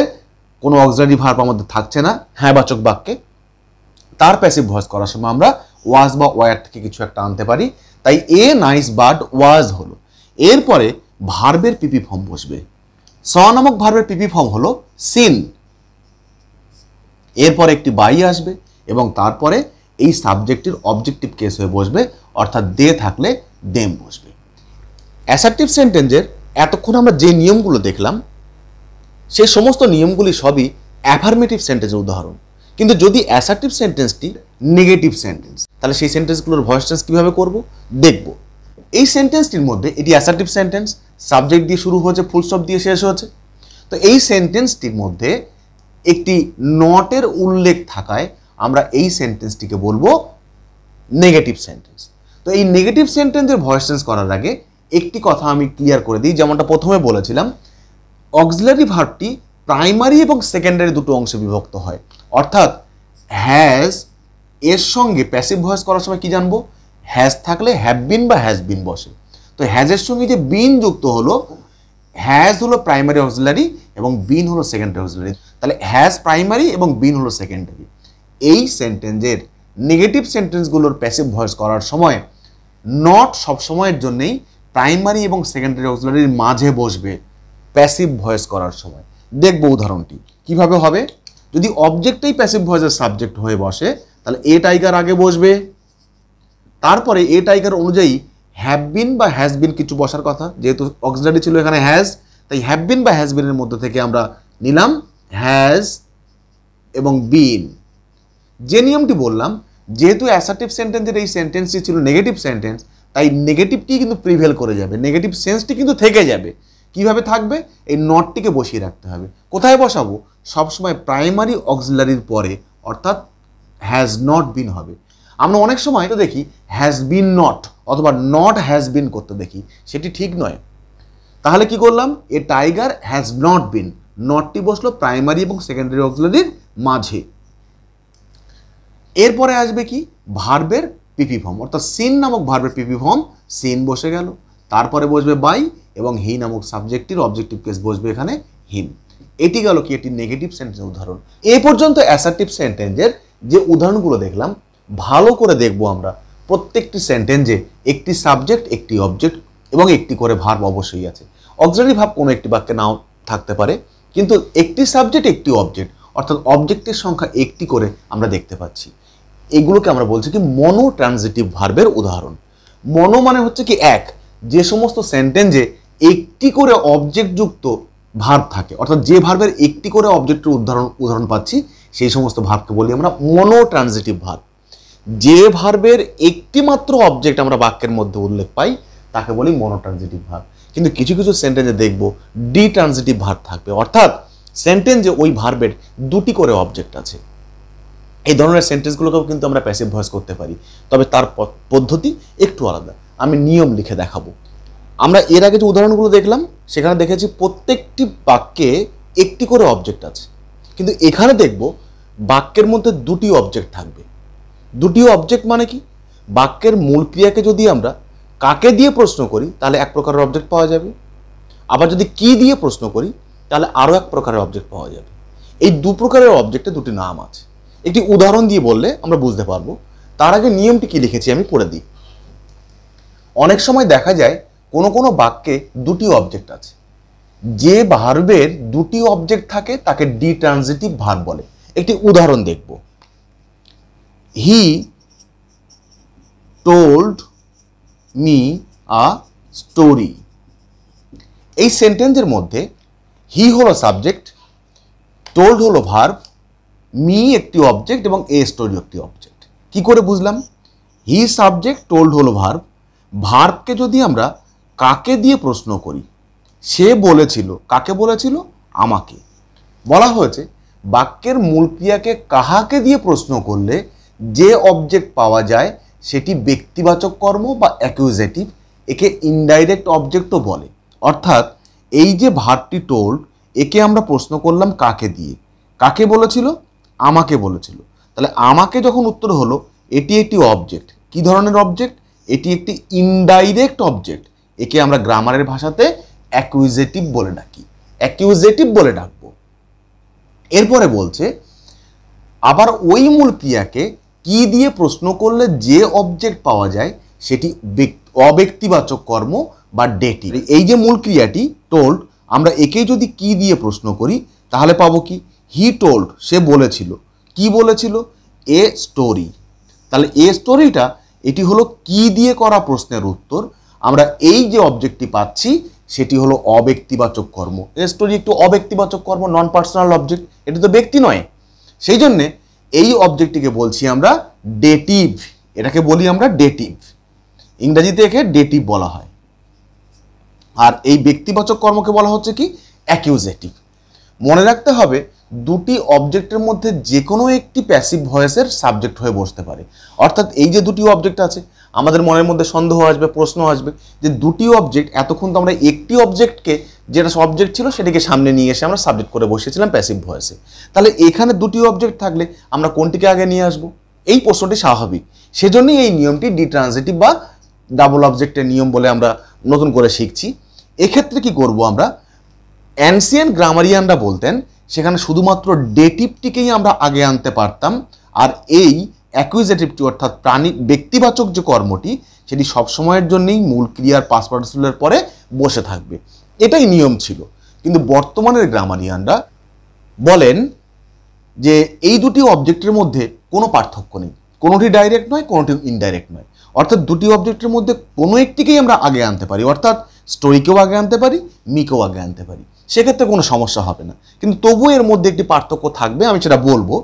কোনো অক্সিলারি ভার্ব আমাদের থাকছে না হ্যাঁ বাচক বাক্যে, তার প্যাসিভ ভয়েস করার সময় আমরা ওয়াজ বা ওয়ার থেকে কিছু একটা আনতে পারি, তাই এ নাইস বার্ড ওয়াজ হলো। এরপরে ভার্বের পিপি ফর্ম বসবে, স নামক ভার্বের পিপি ফর্ম হলো সিন, এরপর একটি বাই আসবে এবং তারপরে এই সাবজেক্টের অবজেক্টিভ কেস হয়ে বসবে, অর্থাৎ দে থাকলে দেম বসবে। অ্যাসার্টিভ সেন্টেন্সের এতক্ষণ আমরা যে নিয়মগুলো দেখলাম সেই সমস্ত নিয়মগুলি সবই অ্যাফার্মেটিভ সেন্টেন্সের উদাহরণ, কিন্তু যদি অ্যাসার্টিভ সেন্টেন্সটি নেগেটিভ সেন্টেন্স তাহলে সেই সেন্টেন্সগুলোর ভয়েস চেঞ্জ কীভাবে করব দেখব। এই সেন্টেন্সটির মধ্যে এটি অ্যাসার্টিভ সেন্টেন্স, সাবজেক্ট দিয়ে শুরু হয়েছে, ফুল স্টপ দিয়ে শেষ হয়েছে, তো এই সেন্টেন্সটির মধ্যে একটি নটের উল্লেখ থাকায় আমরা এই সেন্টেন্সটিকে বলবো নেগেটিভ সেন্টেন্স। তো এই নেগেটিভ সেন্টেন্সের ভয়েস চেঞ্জ করার আগে একটি কথা আমি ক্লিয়ার করে দিই, যেমনটা প্রথমে বলেছিলাম, অক্সিলারি ভার্বটি প্রাইমারি এবং সেকেন্ডারি দুটো অংশে বিভক্ত হয়। অর্থাৎ হ্যাজ এর সঙ্গে প্যাসিভ ভয়েস করার সময় কি জানবো, হ্যাজ থাকলে হ্যাভ বিন বা হ্যাজ বিন বসে। তো হ্যাজের সঙ্গে যে বিন যুক্ত হলো, হ্যাজ হলো প্রাইমারি অক্সিলারি এবং বিন হলো সেকেন্ডারি অক্সিলারি। তাহলে হ্যাজ প্রাইমারি এবং বিন হলো সেকেন্ডারি। এই সেন্টেন্সের নেগেটিভ সেন্টেন্সগুলোর প্যাসিভ ভয়েস করার সময় নট সবসময়ের জন্যেই প্রাইমারি এবং সেকেন্ডারি অক্সিলারির মাঝে বসবে প্যাসিভ ভয়েস করার সময়। দেখব উদাহরণটি কিভাবে হবে। যদি অবজেক্টটাই প্যাসিভ ভয়েসের সাবজেক্ট হয়ে বসে, তাহলে এ টাইগার আগে বসবে, তারপরে এ টাইগার অনুযায়ী হ্যাভ বিন বা হ্যাজ বিন কিছু বসার কথা। যেহেতু অক্সিলারি ছিল এখানে হ্যাজ, তাই হ্যাভ বিন বা হ্যাজ বিনের মধ্যে থেকে আমরা নিলাম হ্যাজ এবং বিন। যে নিয়মটি বললাম, যেহেতু অ্যাসার্টিভ সেন্টেন্সের এই সেন্টেন্সটি ছিল নেগেটিভ সেন্টেন্স, তাই নেগেটিভটি কিন্তু প্রিভেল করে যাবে, নেগেটিভ সেন্সটি কিন্তু থেকে যাবে। কিভাবে থাকবে, এই নটটিকে বসিয়ে রাখতে হবে। কোথায় বসাবো, সবসময় প্রাইমারি অক্সিলারির পরে, অর্থাৎ হ্যাজ নট বিন হবে। আমরা অনেক সময় তো দেখি হ্যাজ বিন নট অথবা নট হ্যাজ বিন করতে দেখি, সেটি ঠিক নয়। তাহলে কি করলাম, a tiger has not been, নটটি বসলো প্রাইমারি এবং সেকেন্ডারি অক্সিলারির মাঝে। এরপরে আসবে কি, ভার্বের পিপি ফর্ম, অর্থাৎ সিন নামক ভার্বের পিপি ফর্ম, সিন বসে গেল। তারপরে বসবে বাই এবং হি নামক সাবজেক্টের অবজেক্টিভ কেস বসবে এখানে হিম। এটি গেল কি, এটি নেগেটিভ সেন্টেন্সের উদাহরণ। এই পর্যন্ত অ্যাসার্টিভ সেন্টেন্সের যে উদাহরণগুলো দেখলাম, ভালো করে দেখব আমরা প্রত্যেকটি সেন্টেন্সে একটি সাবজেক্ট, একটি অবজেক্ট এবং একটি করে ভার্ব অবশ্যই আছে। অক্সিলারি ভার্ব কোনো একটি বাক্যে নাও থাকতে পারে, কিন্তু একটি সাবজেক্ট, একটি অবজেক্ট, অর্থাৎ অবজেক্টের সংখ্যা একটি করে আমরা দেখতে পাচ্ছি। এগুলোকে আমরা বলছি কি মনো ট্রানজিটিভ ভার্বের উদাহরণ। মনো মানে হচ্ছে কি এক, যে সমস্ত সেন্টেন্সে একটি করে অবজেক্ট যুক্ত ভার্ব থাকে, অর্থাৎ যে ভার্বের একটি করে অবজেক্টের উদাহরণ পাচ্ছি, সেই সমস্ত ভার্বকে বলি আমরা মনো ট্রানজিটিভ ভার্ব। যে ভার্বের একটি মাত্র অবজেক্ট আমরা বাক্যের মধ্যে উল্লেখ পাই, তাকে বলি মনো ট্রানজিটিভ ভার্ব। কিন্তু কিছু কিছু সেন্টেন্সে দেখব ডি ট্রানজিটিভ ভার্ব থাকবে, অর্থাৎ সেন্টেন্সে ওই ভার্বের দুটি করে অবজেক্ট আছে। এই ধরনের সেন্টেন্সগুলোকেও কিন্তু আমরা প্যাসিভ ভয়েস করতে পারি, তবে তার পদ্ধতি একটু আলাদা। আমি নিয়ম লিখে দেখাবো। আমরা এর আগে যে উদাহরণগুলো দেখলাম, সেখানে দেখেছি প্রত্যেকটি বাক্যে একটি করে অবজেক্ট আছে, কিন্তু এখানে দেখব বাক্যের মধ্যে দুটি অবজেক্ট থাকবে। দুটি অবজেক্ট মানে কি, বাক্যের মূল ক্রিয়াকে যদি আমরা কাকে দিয়ে প্রশ্ন করি, তাহলে এক প্রকারের অবজেক্ট পাওয়া যাবে। আবার যদি কি দিয়ে প্রশ্ন করি, তাহলে আরও এক প্রকারের অবজেক্ট পাওয়া যাবে। এই দু প্রকারের অবজেক্টে দুটি নাম আছে। একটি উদাহরণ দিয়ে বললে আমরা বুঝতে পারবো। তার আগে নিয়মটি কি লিখেছি আমি পড়ে দিই। অনেক সময় দেখা যায় কোনো কোনো বাক্যে দুটি অবজেক্ট আছে। যে ভার্বের দুটি অবজেক্ট থাকে তাকে ডি ট্রানজিটিভ ভার্ব বলে। একটি উদাহরণ দেখব। He told me a story. এই সেন্টেন্সের মধ্যে হি হলো সাবজেক্ট, টোল্ড হলো ভার্ব, মি একটি অবজেক্ট এবং এ স্টোরি একটি অবজেক্ট। কি করে বুঝলাম? হি সাবজেক্ট, টোল্ড হলো ভার্ব। ভার্বকে যদি আমরা কাকে দিয়ে প্রশ্ন করি, সে বলেছিল, কাকে বলেছিল? আমাকে। বলা হয়েছে বাক্যের মূল ক্রিয়াকে কাহাকে দিয়ে প্রশ্ন করলে যে অবজেক্ট পাওয়া যায় সেটি ব্যক্তিবাচক কর্ম বা অ্যাকিউজেটিভ, একে ইনডাইরেক্ট অবজেক্টও বলে। অর্থাৎ এই যে ভার্বটি টোল্ড, একে আমরা প্রশ্ন করলাম কাকে দিয়ে। কাকে বলেছিল? আমাকে বলেছিল। তাহলে আমাকে যখন উত্তর হলো, এটি একটি অবজেক্ট। কি ধরনের অবজেক্ট? এটি একটি ইনডাইরেক্ট অবজেক্ট। একে আমরা গ্রামারের ভাষাতে অ্যাকুইজেটিভ বলে ডাকি, অ্যাকিউজেটিভ বলে ডাকবো। এরপরে বলছে আবার ওই মূল ক্রিয়াকে কি দিয়ে প্রশ্ন করলে যে অবজেক্ট পাওয়া যায় সেটি অব্যক্তিবাচক কর্ম বা ডেটিভ। এই যে মূল ক্রিয়াটি টোল্ড, আমরা একে যদি কি দিয়ে প্রশ্ন করি তাহলে পাবো কি? হি টোল্ড, সে বলেছিল। কি বলেছিল? A story. তাহলে এ স্টোরিটা এটি হলো কি দিয়ে করা প্রশ্নের উত্তর। আমরা এই যে অবজেক্টটি পাচ্ছি সেটি হলো অব্যক্তিবাচক কর্ম। এ স্টোরি একটু অব্যক্তিবাচক কর্ম, নন পার্সোনাল অবজেক্ট, এটি তো ব্যক্তি নয়। সেই জন্যে এই অবজেক্টটিকে বলছি আমরা ডেটিভ। এটাকে বলি আমরা ডেটিভ। ইংরেজিতে একে ডেটিভ বলা হয়। আর এই ব্যক্তিবাচক কর্মকে বলা হচ্ছে কি? অ্যাকিউজেটিভ। মনে রাখতে হবে দুটি অবজেক্টের মধ্যে যে কোনো একটি প্যাসিভ ভয়েসের সাবজেক্ট হয়ে বসতে পারে। অর্থাৎ এই যে দুটি অবজেক্ট আছে, আমাদের মনের মধ্যে সন্দেহ আসবে, প্রশ্ন আসবে যে দুটি অবজেক্ট, এতক্ষণ তো আমরা একটি অবজেক্টকে, যেটা অবজেক্ট ছিল সেটিকে সামনে নিয়ে এসে আমরা সাবজেক্ট করে বসিয়েছিলাম প্যাসিভ ভয়েসে। তাহলে এখানে দুটি অবজেক্ট থাকলে আমরা কোনটিকে আগে নিয়ে আসবো? এই প্রশ্নটি স্বাভাবিক। সেজন্যই এই নিয়মটি ডিট্রানজিটিভ বা ডাবল অবজেক্টের নিয়ম বলে আমরা নতুন করে শিখছি। এক্ষেত্রে কি করব আমরা? অ্যানসিয়েন্ট গ্রামারিয়ানরা বলতেন সেখানে শুধুমাত্র ডেটিভটিকেই আমরা আগে আনতে পারতাম, আর এই অ্যাকুইজেটিভটি অর্থাৎ ব্যক্তিবাচক যে কর্মটি সেটি সবসময়ের জন্যই মূল ক্রিয়ার পাস্ট পার্টিসিপলের পরে বসে থাকবে। এটাই নিয়ম ছিল। কিন্তু বর্তমানের গ্রামারিয়ানরা বলেন যে এই দুটি অবজেক্টের মধ্যে কোনো পার্থক্য নেই, কোনোটি ডাইরেক্ট নয়, কোনোটি ইনডাইরেক্ট নয়। অর্থাৎ দুটি অবজেক্টের মধ্যে কোনো একটিকেই আমরা আগে আনতে পারি, অর্থাৎ স্টোরিকেও আগে আনতে পারি, মিকেও আগে আনতে পারি, সেক্ষেত্রে কোনো সমস্যা হবে না। কিন্তু তবুও এর মধ্যে একটি পার্থক্য থাকবে, আমি সেটা বলবো।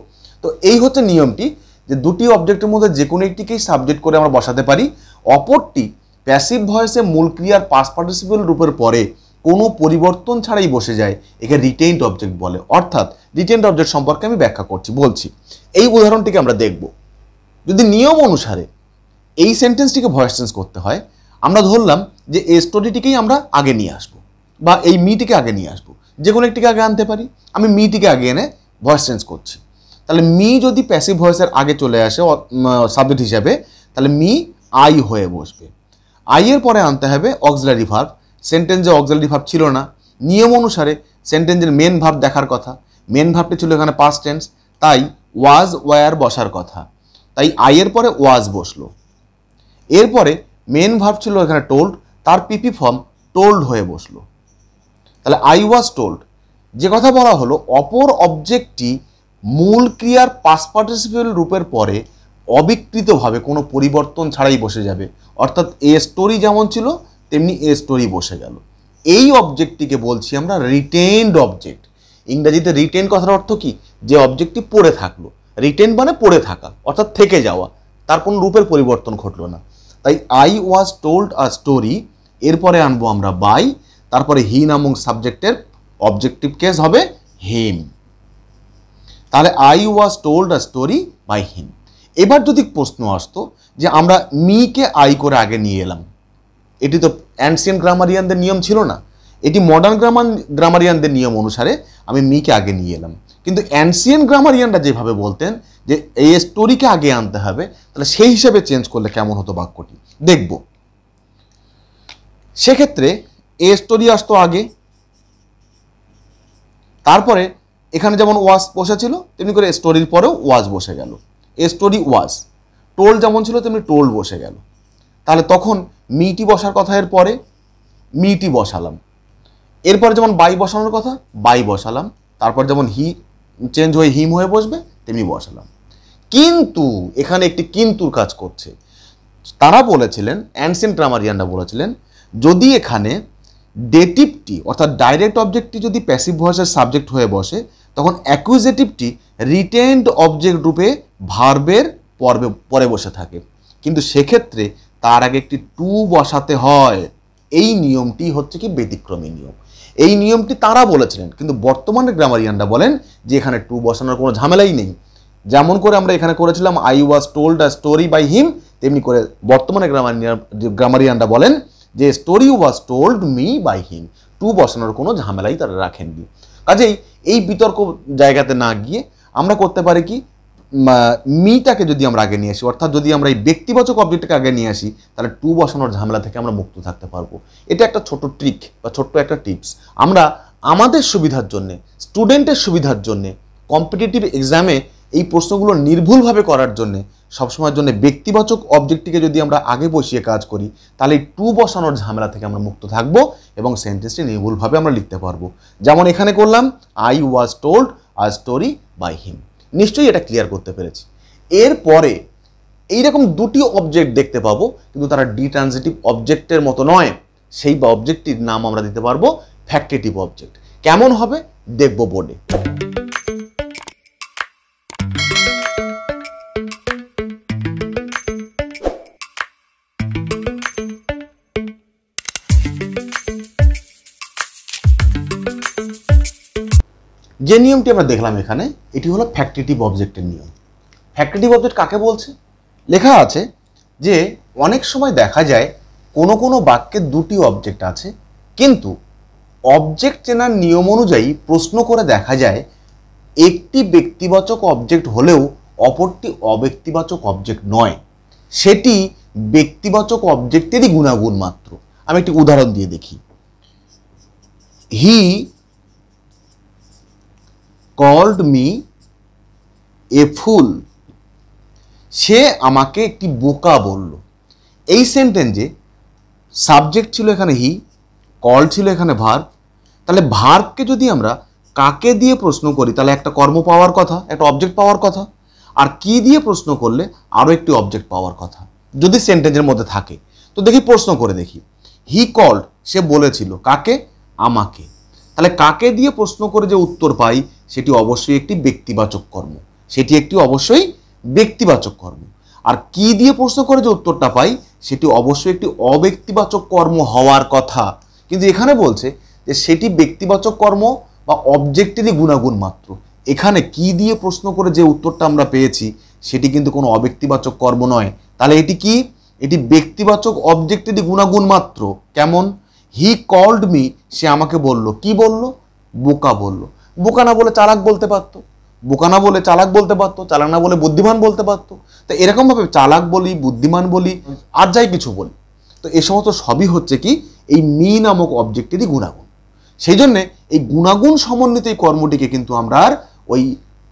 তো এই হচ্ছে নিয়মটি, যে দুটি অবজেক্টের মধ্যে যে কোনো একটিকেই সাবজেক্ট করে আমরা বসাতে পারি, অপরটি প্যাসিভ ভয়েসে মূল ক্রিয়ার পাস্ট পার্টিসিপল রূপের পরে কোনো পরিবর্তন ছাড়াই বসে যায়, একে রিটেইনড অবজেক্ট বলে। অর্থাৎ রিটেইনড অবজেক্ট সম্পর্কে আমি ব্যাখ্যা বলছি। এই উদাহরণটিকে আমরা দেখব। যদি নিয়ম অনুসারে এই সেন্টেন্সটিকে ভয়েস চেঞ্জ করতে হয়, আমরা ধরলাম যে এই স্টোরিটিকেই আমরা আগে নিয়ে আসবো, বা এই মিটিকে আগে নিয়ে আসবো, যে কোনো একটিকে আগে আনতে পারি। আমি মিটিকে আগে এনে ভয়েস চেঞ্জ করছি। তাহলে মি যদি প্যাসিভ ভয়েসের আগে চলে আসে সাবজেক্ট হিসাবে, তাহলে মি আই হয়ে বসবে। আই এর পরে আনতে হবে অক্সিলারি ভার্ব। সেন্টেন্সে অক্সিলারি ভার্ব ছিল না। নিয়ম অনুসারে সেন্টেন্সের মেন ভার্ব দেখার কথা, মেন ভার্বটি ছিল এখানে পাস্ট টেন্স, তাই ওয়াজ ওয়ার বসার কথা, তাই আই এর পরে ওয়াজ বসলো। এরপরে মেন ভার্ব ছিল এখানে টোল্ড, তার পিপি ফর্ম টোল্ড হয়ে বসলো। তাহলে আই ওয়াজ টোল্ড, যে কথা বলা হলো অপর অবজেক্টটি মূল ক্রিয়ার পাস্ট পার্টিসিপল রূপের পরে অবিকৃতভাবে কোনো পরিবর্তন ছাড়াই বসে যাবে। অর্থাৎ এ স্টোরি যেমন ছিল তেমনি এ স্টোরি বসে গেল। এই অবজেক্টটিকে বলছি আমরা রিটেইনড অবজেক্ট। ইংরেজিতে রিটেইন কথার অর্থ কি? যে অবজেক্টটি পড়ে থাকলো। রিটেইন মানে পড়ে থাকা, অর্থাৎ থেকে যাওয়া, তার কোনো রূপের পরিবর্তন ঘটলো না। তাই I was told a story, এরপরে আনবো আমরা বাই, তারপরে হি নামক সাবজেক্টের অবজেক্টিভ কেস হবে হিম। তাহলে I was told a story by him. এবার যদি প্রশ্ন আসতো যে আমরা মিকে আই করে আগে নিয়ে এলাম, এটি তো অ্যানসিয়েন্ট গ্রামারিয়ানদের নিয়ম ছিল না, এটি মডার্ন গ্রামারিয়ানদের নিয়ম অনুসারে আমি মিকে আগে নিয়ে এলাম। কিন্তু অ্যানসিয়েন্ট গ্রামারিয়ানরা যেভাবে বলতেন যে এই স্টোরিকে আগে আনতে হবে, তাহলে সেই হিসাবে চেঞ্জ করলে কেমন হতো বাক্যটি দেখব। সেক্ষেত্রে এ স্টোরি আসতো আগে, তারপরে এখানে যেমন ওয়াজ বসেছিল তেমনি করে স্টোরির পরেও ওয়াজ বসে গেল। A story was. টোল্ড যেমন ছিল তেমনি টোল্ড বসে গেল। তাহলে তখন মিটি বসার কথা, এর পরে মিটি বসালাম। এরপরে যেমন বাই বসানোর কথা বাই বসালাম, তারপর যেমন হি চেঞ্জ হয়ে হিম হয়ে বসবে তেমনি বসালাম। কিন্তু এখানে একটি কিন্তুর কাজ করছে। তারা বলেছিলেন, অ্যানসিয়েন্ট গ্রামারিয়ানরা বলেছিলেন, যদি এখানে ডেটিভটি অর্থাৎ ডাইরেক্ট অবজেক্টটি যদি প্যাসিভ ভয়েসের সাবজেক্ট হয়ে বসে, তখন অ্যাকুইজেটিভটি রিটেইনড অবজেক্ট রূপে ভার্বের পরে বসে থাকে। কিন্তু সেক্ষেত্রে তার আগে একটি টু বসাতে হয়। এই নিয়মটি হচ্ছে কি ব্যতিক্রমী নিয়ম। এই নিয়মটি তারা বলেছিলেন, কিন্তু বর্তমানে গ্রামারিয়ানরা বলেন যে এখানে টু বসানোর কোনো ঝামেলাই নেই। যেমন করে আমরা এখানে করেছিলাম I was told a story by him, তেমনি করে বর্তমানে গ্রামারিয়ানরা বলেন যে story was told me by him. To বসানোর কোনো ঝামেলাই তারা রাখেননি। কাজেই এই বিতর্ক জায়গাতে না গিয়ে আমরা করতে পারি কি, মিটাকে যদি আমরা আগে নিয়ে আসি, অর্থাৎ যদি আমরা এই ব্যক্তিবাচক অবজেক্টটাকে আগে নিয়ে আসি, তাহলে টু বসানোর ঝামেলা থেকে আমরা মুক্ত থাকতে পারবো। এটা একটা ছোট ট্রিক বা ছোট্ট একটা টিপস। আমরা আমাদের সুবিধার জন্যে, স্টুডেন্টের সুবিধার জন্যে, কম্পিটিটিভ এক্সামে এই প্রশ্নগুলো নির্ভুলভাবে করার জন্যে সবসময়ের জন্য ব্যক্তিবাচক অবজেক্টটিকে যদি আমরা আগে বসিয়ে কাজ করি, তাহলে এই টু বসানোর ঝামেলা থেকে আমরা মুক্ত থাকবো এবং সেন্টেন্সটি নির্ভুলভাবে আমরা লিখতে পারবো। যেমন এখানে করলাম I was told a story by him. নিশ্চয়ই এটা ক্লিয়ার করতে পেরেছি। এরপরে এইরকম দুটি অবজেক্ট দেখতে পাবো, কিন্তু তারা ডিট্রানজিটিভ অবজেক্টের মতো নয়। সেই অবজেক্টটির নাম আমরা দিতে পারবো ফ্যাক্টেটিভ অবজেক্ট। কেমন হবে দেখব বোর্ডে। যে নিয়মটি আমরা দেখলাম এখানে, এটি হলো ফ্যাক্টিটিভ অবজেক্টের নিয়ম। ফ্যাক্টিটিভ অবজেক্ট কাকে বলছে? লেখা আছে যে অনেক সময় দেখা যায় কোনো কোনো বাক্যে দুটি অবজেক্ট আছে, কিন্তু অবজেক্ট চেনার নিয়ম অনুযায়ী প্রশ্ন করে দেখা যায় একটি ব্যক্তিবাচক অবজেক্ট হলেও অপরটি অব্যক্তিবাচক অবজেক্ট নয়, সেটি ব্যক্তিবাচক অবজেক্টেরই গুণাগুণ মাত্র। আমি একটি উদাহরণ দিয়ে দেখি। হি কল্ড মি এ ফুল, সে আমাকে একটি বোকা বলল। এই সেন্টেন্সে সাবজেক্ট ছিল এখানে হি, কল ছিল এখানে ভার্ব। তাহলে ভার্বকে যদি আমরা কাকে দিয়ে প্রশ্ন করি তাহলে একটা কর্ম পাওয়ার কথা, একটা অবজেক্ট পাওয়ার কথা, আর কি দিয়ে প্রশ্ন করলে আরও একটি অবজেক্ট পাওয়ার কথা যদি সেন্টেন্সের মধ্যে থাকে। তো দেখি প্রশ্ন করে দেখি। হি কল্ড, সে বলেছিল, কাকে? আমাকে। তাহলে কাকে দিয়ে প্রশ্ন করে যে উত্তর পাই সেটি অবশ্যই একটি ব্যক্তিবাচক কর্ম, সেটি একটি অবশ্যই ব্যক্তিবাচক কর্ম। আর কি দিয়ে প্রশ্ন করে যে উত্তরটা পাই সেটি অবশ্যই একটি অব্যক্তিবাচক কর্ম হওয়ার কথা, কিন্তু এখানে বলছে যে সেটি ব্যক্তিবাচক কর্ম বা অবজেক্টেরই গুণাগুণ মাত্র। এখানে কি দিয়ে প্রশ্ন করে যে উত্তরটা আমরা পেয়েছি সেটি কিন্তু কোনো অব্যক্তিবাচক কর্ম নয়। তাহলে এটি কি? এটি ব্যক্তিবাচক অবজেক্টেরই গুণাগুণ মাত্র। কেমন? হি কল্ড মি, সে আমাকে বলল। কি বলল? বোকা বলল। বোকা না বলে চালাক বলতে পারতো, বোকা না বলে চালাক বলতে পারতো, চালাক না বলে বুদ্ধিমান বলতে পারতো। তো এরকমভাবে চালাক বলি, বুদ্ধিমান বলি, আর যাই কিছু বলি, তো এ সমস্ত সবই হচ্ছে কি এই মি নামক অবজেক্টেরই গুণাগুণ। সেই জন্যে এই গুণাগুণ সমন্বিত এই কর্মটিকে কিন্তু আমরা আর ওই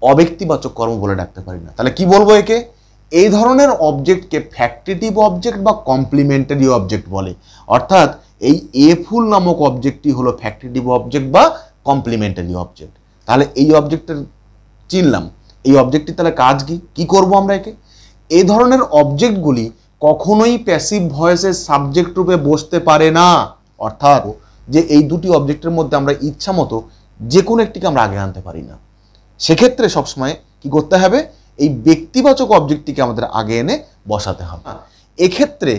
অব্যক্তিবাচক কর্ম বলে ডাকতে পারি না। তাহলে কি বলবো একে? এই ধরনের অবজেক্টকে ফ্যাক্টিটিভ অবজেক্ট বা কমপ্লিমেন্টারি অবজেক্ট বলে। অর্থাৎ এই এ ফুল নামক অবজেক্টটি হলো ফ্যাক্টিটিভ অবজেক্ট বা কমপ্লিমেন্টারি অবজেক্ট। তাহলে এই অবজেক্টের চিনলাম, এই অবজেক্টটি তাহলে কাজ কি? কি করব আমরা একে? এই ধরনের অবজেক্টগুলি কখনোই প্যাসিভ ভয়েসের সাবজেক্ট রূপে বসতে পারে না। অর্থাৎ যে এই দুটি অবজেক্টের মধ্যে আমরা ইচ্ছা মতো যে কোনো একটিকে আমরা আগে আনতে পারি না। সেক্ষেত্রে সবসময় কি করতে হবে? এই ব্যক্তিবাচক অবজেক্টটিকে আমাদের আগে এনে বসাতে হবে। এক্ষেত্রে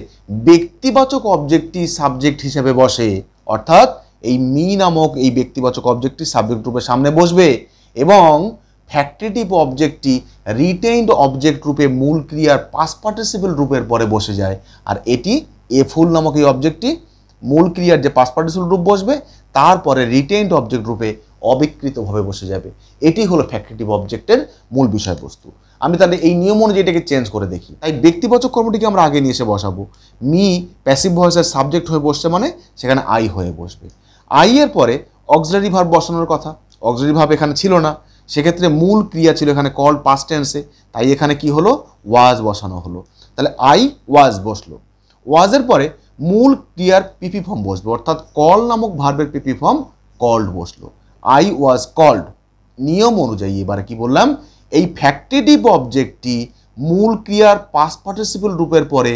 ব্যক্তিবাচক অবজেক্টটি সাবজেক্ট হিসেবে বসে, অর্থাৎ এই মি নামক এই ব্যক্তিবাচক অবজেক্টটি সাবজেক্ট রূপে সামনে বসবে এবং ফ্যাক্টিটিভ অবজেক্টটি রিটেইনড অবজেক্ট রূপে মূল ক্রিয়ার পাস্ট পার্টিসিপল রূপের পরে বসে যায়। আর এটি এ ফুল নামক এই অবজেক্টটি মূল ক্রিয়ার যে পাস্ট পার্টিসিপল রূপ বসবে তারপরে রিটেইনড অবজেক্ট রূপে অবিকৃতভাবে বসে যাবে। এটি হলো ফ্যাক্টিটিভ অবজেক্টের মূল বিষয়বস্তু। আমি তাহলে এই নিয়ম অনুযায়ী এটাকে চেঞ্জ করে দেখি। তাই ব্যক্তিবাচক কর্মটিকে আমরা আগে নিয়ে এসে বসাবো। মি প্যাসিভ ভয়েসের সাবজেক্ট হয়ে বসছে মানে সেখানে আই হয়ে বসবে। আই এর পরে অক্সিলারি ভার্ব বসানোর কথা, অক্সিলারি ভার্ব এখানে ছিল না, সেক্ষেত্রে মূল ক্রিয়া ছিল এখানে কল্ড পাস্ট টেন্সে, তাই এখানে কি হলো? ওয়াজ বসানো হলো। তাহলে আই ওয়াজ বসলো। ওয়াজের পরে মূল ক্রিয়ার পিপি ফর্ম বসবে, অর্থাৎ কল নামক ভার্বের পিপি ফর্ম কল্ড বসলো। I was called. নিয়ম অনুযায়ী এবারে কি বললাম? এই ফ্যাক্টিটিভ অবজেক্টটি মূল ক্রিয়ার পাস্ট পার্টিসিপল রূপের পরে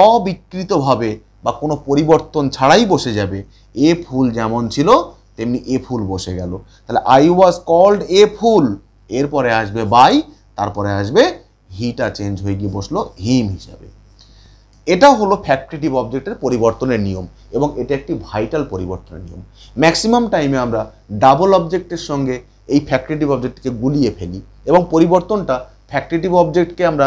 অবিকৃতভাবে বা কোনো পরিবর্তন ছাড়াই বসে যাবে। এ ফুল যেমন ছিল তেমনি এ ফুল বসে গেল। তাহলে আই ওয়াজ কল্ড এ ফুল, এরপরে আসবে বাই, তারপরে আসবে হিটা চেঞ্জ হয়ে গিয়ে বসলো হিম হিসাবে। এটা হলো ফ্যাক্টিটিভ অবজেক্টের পরিবর্তনের নিয়ম এবং এটা একটি ভাইটাল পরিবর্তনের নিয়ম। ম্যাক্সিমাম টাইমে আমরা ডাবল অবজেক্টের সঙ্গে এই ফ্যাক্টিটিভ অবজেক্টকে গুলিয়ে ফেলি এবং পরিবর্তনটা ফ্যাক্টিটিভ অবজেক্টকে আমরা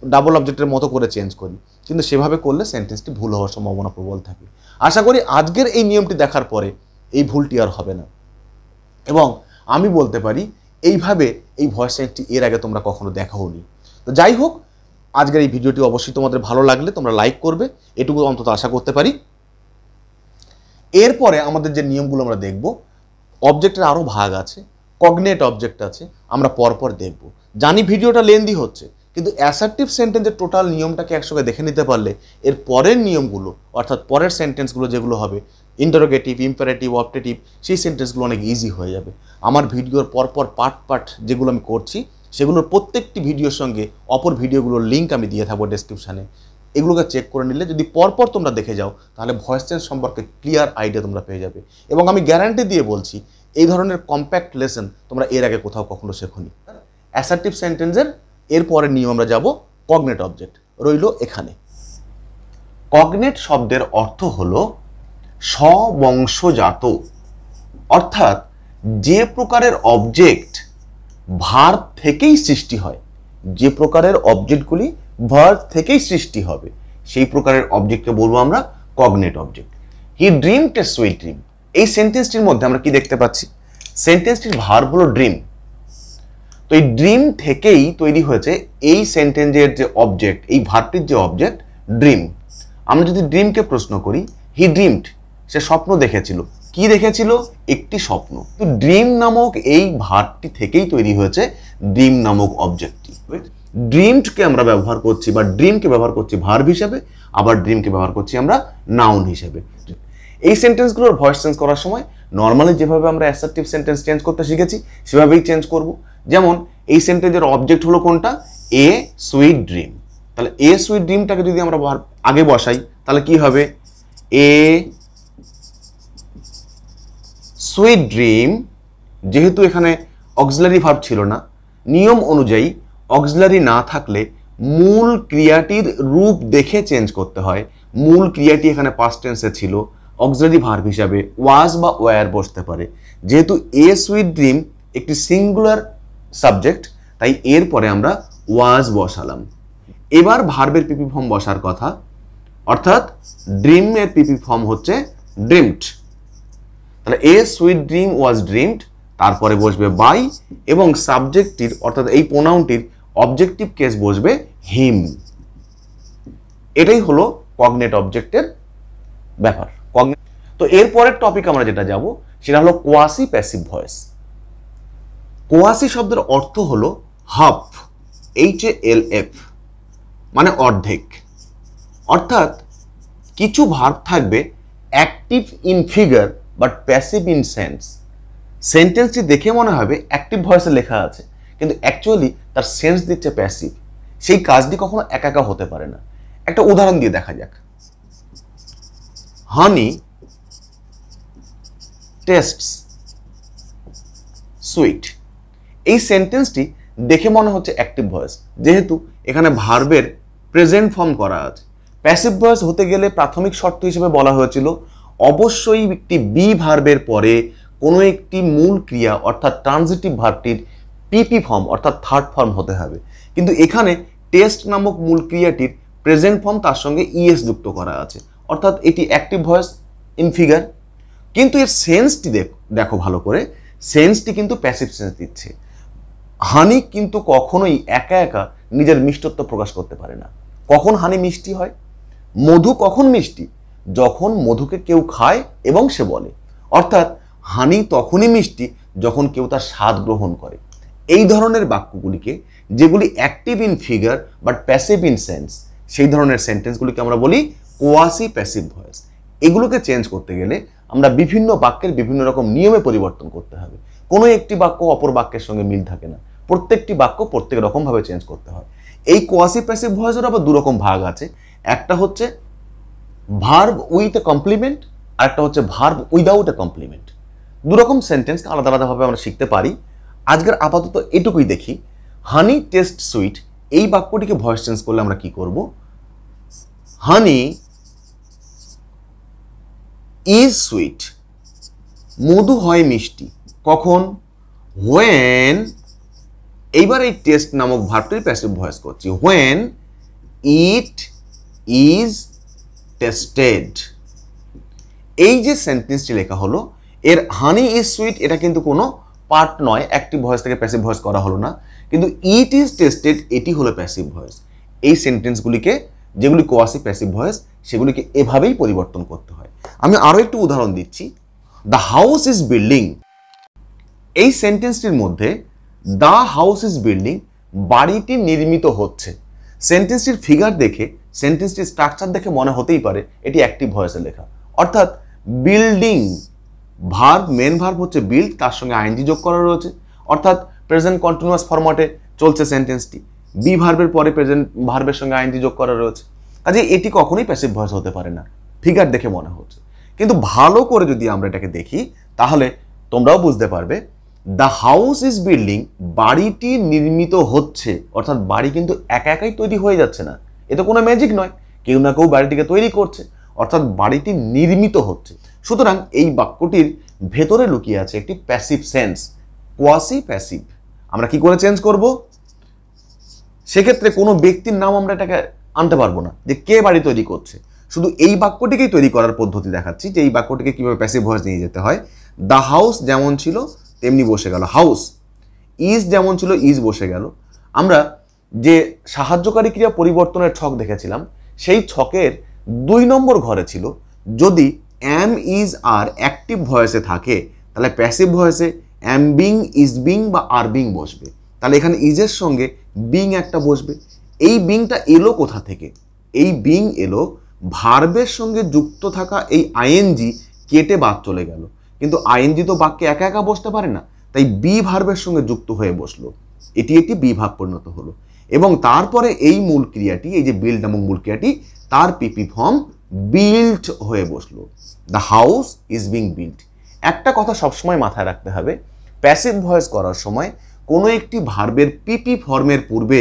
ডাবল অবজেক্টের মতো করে চেঞ্জ করি, কিন্তু সেভাবে করলে সেন্টেন্সটি ভুল হওয়ার সম্ভাবনা প্রবল থাকে। আশা করি আজকের এই নিয়মটি দেখার পরে এই ভুলটি আর হবে না এবং আমি বলতে পারি এইভাবে এই ভয়েস চেঞ্জটি এর আগে তোমরা কখনো দেখাওনি। তো যাই হোক, আজকের এই ভিডিওটি অবশ্যই তোমাদের ভালো লাগলে তোমরা লাইক করবে, এটুকু অন্তত আশা করতে পারি। এরপরে আমাদের যে নিয়মগুলো আমরা দেখব, অবজেক্টের আরও ভাগ আছে, কগনেট অবজেক্ট আছে, আমরা পরপর দেখব। জানি ভিডিওটা লেন্দি হচ্ছে, কিন্তু অ্যাসার্টিভ সেন্টেন্সের টোটাল নিয়মটাকে একসঙ্গে দেখে নিতে পারলে এর পরের নিয়মগুলো অর্থাৎ পরের সেন্টেন্সগুলো যেগুলো হবে ইন্টারোগেটিভ, ইম্পারেটিভ, অপটেটিভ, সেই সেন্টেন্সগুলো অনেক ইজি হয়ে যাবে। আমার ভিডিওর পরপর পার্ট যেগুলো আমি করছি সেগুলোর প্রত্যেকটি ভিডিওর সঙ্গে অপর ভিডিওগুলোর লিঙ্ক আমি দিয়ে থাকবো ডেসক্রিপশানে। এগুলোকে চেক করে নিলে যদি পরপর তোমরা দেখে যাও তাহলে ভয়েস চেঞ্জ সম্পর্কে ক্লিয়ার আইডিয়া তোমরা পেয়ে যাবে এবং আমি গ্যারান্টি দিয়ে বলছি এই ধরনের কম্প্যাক্ট লেসন তোমরা এর আগে কোথাও কখনো শেখোনি। অ্যাসার্টিভ সেন্টেন্সের এরপরের নিয়ম আমরা যাব কগনেট অবজেক্ট, রইল এখানে। কগনেট শব্দের অর্থ হলো স্ববংশজাত, অর্থাৎ যে প্রকারের অবজেক্ট ভার্ব থেকেই সৃষ্টি হয়, যে প্রকারের অবজেক্টগুলি ভার্ব থেকেই সৃষ্টি হবে সেই প্রকারের অবজেক্টকে বলবো আমরা cognate object. He dreamed a sweet dream, এই সেন্টেন্সটির মধ্যে আমরা কি দেখতে পাচ্ছি, সেন্টেন্সটির ভার্ব হলো ড্রিম। তো এই ড্রিম থেকেই তৈরি হয়েছে এই সেন্টেন্সের যে অবজেক্ট, এই ভার্বটির যে অবজেক্ট ড্রিম। আমরা যদি ড্রিমকে প্রশ্ন করি, হি ড্রিমড, সে স্বপ্ন দেখেছিল। কি দেখেছিল? একটি স্বপ্ন। তো ড্রিম নামক এই ভার্বটি থেকেই তৈরি হয়েছে ড্রিম নামক অবজেক্টটি। ড্রিমডকে আমরা ব্যবহার করছি বা ড্রিমকে ব্যবহার করছি ভার্ব হিসেবে, আবার ড্রিমকে ব্যবহার করছি আমরা নাউন হিসেবে। এই সেন্টেন্সগুলোর ভয়েস চেঞ্জ করার সময় নর্মালি যেভাবে আমরা অ্যাসার্টিভ সেন্টেন্স চেঞ্জ করতে শিখেছি সেভাবেই চেঞ্জ করব। যেমন এই সেন্টেন্সের অবজেক্ট হলো কোনটা? A sweet dream. তাহলে এ সুইট ড্রিমটাকে যদি আমরা আগে বসাই তাহলে কি হবে? এ সুইট ড্রিম, যেহেতু এখানে অক্সিলারি ভার্ব ছিল না, নিয়ম অনুযায়ী অক্সিলারি না থাকলে মূল ক্রিয়াটির রূপ দেখে চেঞ্জ করতে হয়। মূল ক্রিয়াটি এখানে পাস্ট টেন্সে ছিল, অক্সিলারি ভার্ব হিসাবে ওয়াজ বা ওয়্যার বসতে পারে। যেহেতু এ সুইট ড্রিম একটি সিঙ্গুলার সাবজেক্ট, তাই এর পরে আমরা ওয়াজ বসালাম। এবার ভার্বের পিপি ফর্ম বসার কথা, অর্থাৎ ড্রিমের পিপি ফর্ম হচ্ছে ড্রিমড। তাহলে a sweet dream was dreamed, তারপরে বসবে বাই এবং সাবজেক্টটির অর্থাৎ এই প্রোনাউনটির অবজেক্টিভ কেস বসবে হিম। এটাই হলো কগনেট অবজেক্টের ব্যাপার। তো এর পরের টপিক আমরা যেটা যাব সেটা হলো কোয়াসি প্যাসিভ ভয়েস। কোয়াসি শব্দের অর্থ হলো হাফ, HALF, মানে অর্ধেক। অর্থাৎ কিছু ভার্ব থাকবে active in figure but passive in sense. সেন্টেন্সটি দেখে মনে হবে অ্যাক্টিভ ভয়েসে লেখা আছে, কিন্তু অ্যাকচুয়ালি তার সেন্স দিচ্ছে প্যাসিভ। সেই কাজটি কখনো একা একা হতে পারে না। একটা উদাহরণ দিয়ে দেখা যাক। হানি টেস্টস সুইট, এই সেন্টেন্সটি দেখে মনে হচ্ছে অ্যাক্টিভ ভয়েস, যেহেতু এখানে ভার্বের প্রেজেন্ট ফর্ম করা আছে। প্যাসিভ ভয়েস হতে গেলে প্রাথমিক শর্ত হিসেবে বলা হয়েছিল অবশ্যই একটি বি ভার্বের পরে কোনো একটি মূল ক্রিয়া অর্থাৎ ট্রানজিটিভ ভার্বটির পিপি ফর্ম অর্থাৎ থার্ড ফর্ম হতে হবে। কিন্তু এখানে টেস্ট নামক মূল ক্রিয়াটির প্রেজেন্ট ফর্ম তার সঙ্গে ইএস যুক্ত করা আছে, অর্থাৎ এটি অ্যাক্টিভ ভয়েস ইন ফিগার। কিন্তু এর সেন্সটি দেখো ভালো করে, সেন্সটি কিন্তু প্যাসিভ সেন্স দিচ্ছে। হানি কিন্তু কখনোই একা একা নিজের মিষ্টত্ব প্রকাশ করতে পারে না। কখন হানি মিষ্টি হয়? মধু কখন মিষ্টি? যখন মধুকে কেউ খায় এবং সে বলে। অর্থাৎ হানি তখনই মিষ্টি যখন কেউ তার স্বাদ গ্রহণ করে। এই ধরনের বাক্যগুলিকে, যেগুলি active in figure but passive in sense, সেই ধরনের সেন্টেন্সগুলিকে আমরা বলি কোয়াসি প্যাসিভ ভয়েস। এগুলোকে চেঞ্জ করতে গেলে আমরা বিভিন্ন বাক্যের বিভিন্ন রকম নিয়মে পরিবর্তন করতে হবে। কোনো একটি বাক্য অপর বাক্যের সঙ্গে মিল থাকে না, প্রত্যেকটি বাক্য প্রত্যেক রকমভাবে চেঞ্জ করতে হয়। এই কোয়াসি প্যাসিভ ভয়েসের আবার দুরকম ভাগ আছে। একটা হচ্ছে ভার্ব উইথ এ কমপ্লিমেন্ট, আর একটা হচ্ছে ভার্ব উইদাউট এ কমপ্লিমেন্ট। দুরকম সেন্টেন্স আলাদা আলাদাভাবে আমরা শিখতে পারি। আজকের আপাতত এটুকুই দেখি। হানি টেস্ট সুইট, এই বাক্যটিকে ভয়েস চেঞ্জ করলে আমরা কি করব? হানি ইজ সুইট, মধু হয় মিষ্টি। কখন? হোয়েন, এইবার এই টেস্ট নামক ভার্বটির প্যাসিভ ভয়েস করছি, হোয়েন ইট ইজ টেস্টেড। এই যে সেন্টেন্সটি লেখা হলো, এর হানি ইজ সুইট এটা কিন্তু কোনো পার্ট নয়, অ্যাক্টিভ ভয়েস থেকে প্যাসিভ ভয়েস করা হলো না, কিন্তু ইট ইজ টেস্টেড এটি হলো প্যাসিভ ভয়েস। এই সেন্টেন্সগুলিকে, যেগুলি কোয়াসি প্যাসিভ ভয়েস, সেগুলিকে এভাবেই পরিবর্তন করতে হয়। আমি আরো একটু উদাহরণ দিচ্ছি। দ্য হাউস ইজ বিল্ডিং, এই সেন্টেন্সটির মধ্যে দ্য হাউস ইজ বিল্ডিং, বাড়িটি নির্মিত হচ্ছে। সেন্টেন্সটির ফিগার দেখে, সেন্টেন্সটির স্ট্রাকচার দেখে মনে হতেই পারে এটি অ্যাক্টিভ ভয়েসে লেখা। অর্থাৎ বিল্ডিং ভার্ব, মেন ভার্ব হচ্ছে বিল্ড, তার সঙ্গে আইএনজি যোগ করা রয়েছে, অর্থাৎ প্রেজেন্ট কন্টিনিউয়াস ফরম্যাটে চলছে সেন্টেন্সটি। বি ভার্বের পরে প্রেজেন্ট ভার্বের সঙ্গে আইএনজি যোগ করা রয়েছে। কাজে এটি কখনোই প্যাসিভ ভয়েস হতে পারে না, ফিগার দেখে মনে হচ্ছে। কিন্তু ভালো করে যদি আমরা এটাকে দেখি তাহলে তোমরাও বুঝতে পারবে দ্য হাউস ইজ বিল্ডিং, বাড়িটি নির্মিত হচ্ছে। অর্থাৎ বাড়ি কিন্তু একা একাই তৈরি হয়ে যাচ্ছে না, এ তো কোনো ম্যাজিক নয়, কেউ না কেউ বাড়িটিকে তৈরি করছে, অর্থাৎ বাড়িটি নির্মিত হচ্ছে। সুতরাং এই বাক্যটির ভেতরে লুকিয়ে আছে একটি প্যাসিভ সেন্স, কোয়াসি প্যাসিভ। আমরা কি করে চেঞ্জ করব? সেক্ষেত্রে কোনো ব্যক্তির নাম আমরা এটাকে আনতে পারবো না যে কে বাড়ি তৈরি করছে, শুধু এই বাক্যটিকেই তৈরি করার পদ্ধতি দেখাচ্ছি যে এই বাক্যটিকে কিভাবে প্যাসিভ ভয়েস নিয়ে যেতে হয়। দ্য হাউস যেমন ছিল তেমনি বসে গেল, হাউস। ইজ যেমন ছিল ইজ বসে গেল। আমরা যে সাহায্যকারী ক্রিয়া পরিবর্তনের ছক দেখেছিলাম সেই ছকের 2 নম্বর ঘরে ছিল যদি অ্যাম ইজ আর অ্যাক্টিভ ভয়েসে থাকে তাহলে প্যাসিভ ভয়েসে অ্যাম বিং, ইজ বিং বা আর বিং বসবে। তাহলে এখানে ইজের সঙ্গে বিং একটা বসবে। এই বিংটা এলো কোথা থেকে? এই বিং এলো ভার্বের সঙ্গে যুক্ত থাকা এই আইএনজি কেটে বাদ চলে গেল, কিন্তু আইএনজি তো বাক্যে একা একা বসতে পারে না, তাই বি ভার্বের সঙ্গে যুক্ত হয়ে বসলো, এটি একটি বি ভার্ব পরিণত হলো। এবং তারপরে এই মূল ক্রিয়াটি, এই যে বিল্ড নামক মূল ক্রিয়াটি, তার পিপি ফর্ম বিল্ট হয়ে বসলো। The house is being built. একটা কথা সবসময় মাথায় রাখতে হবে, প্যাসিভ ভয়েস করার সময় কোনো একটি ভার্বের পিপি ফর্মের পূর্বে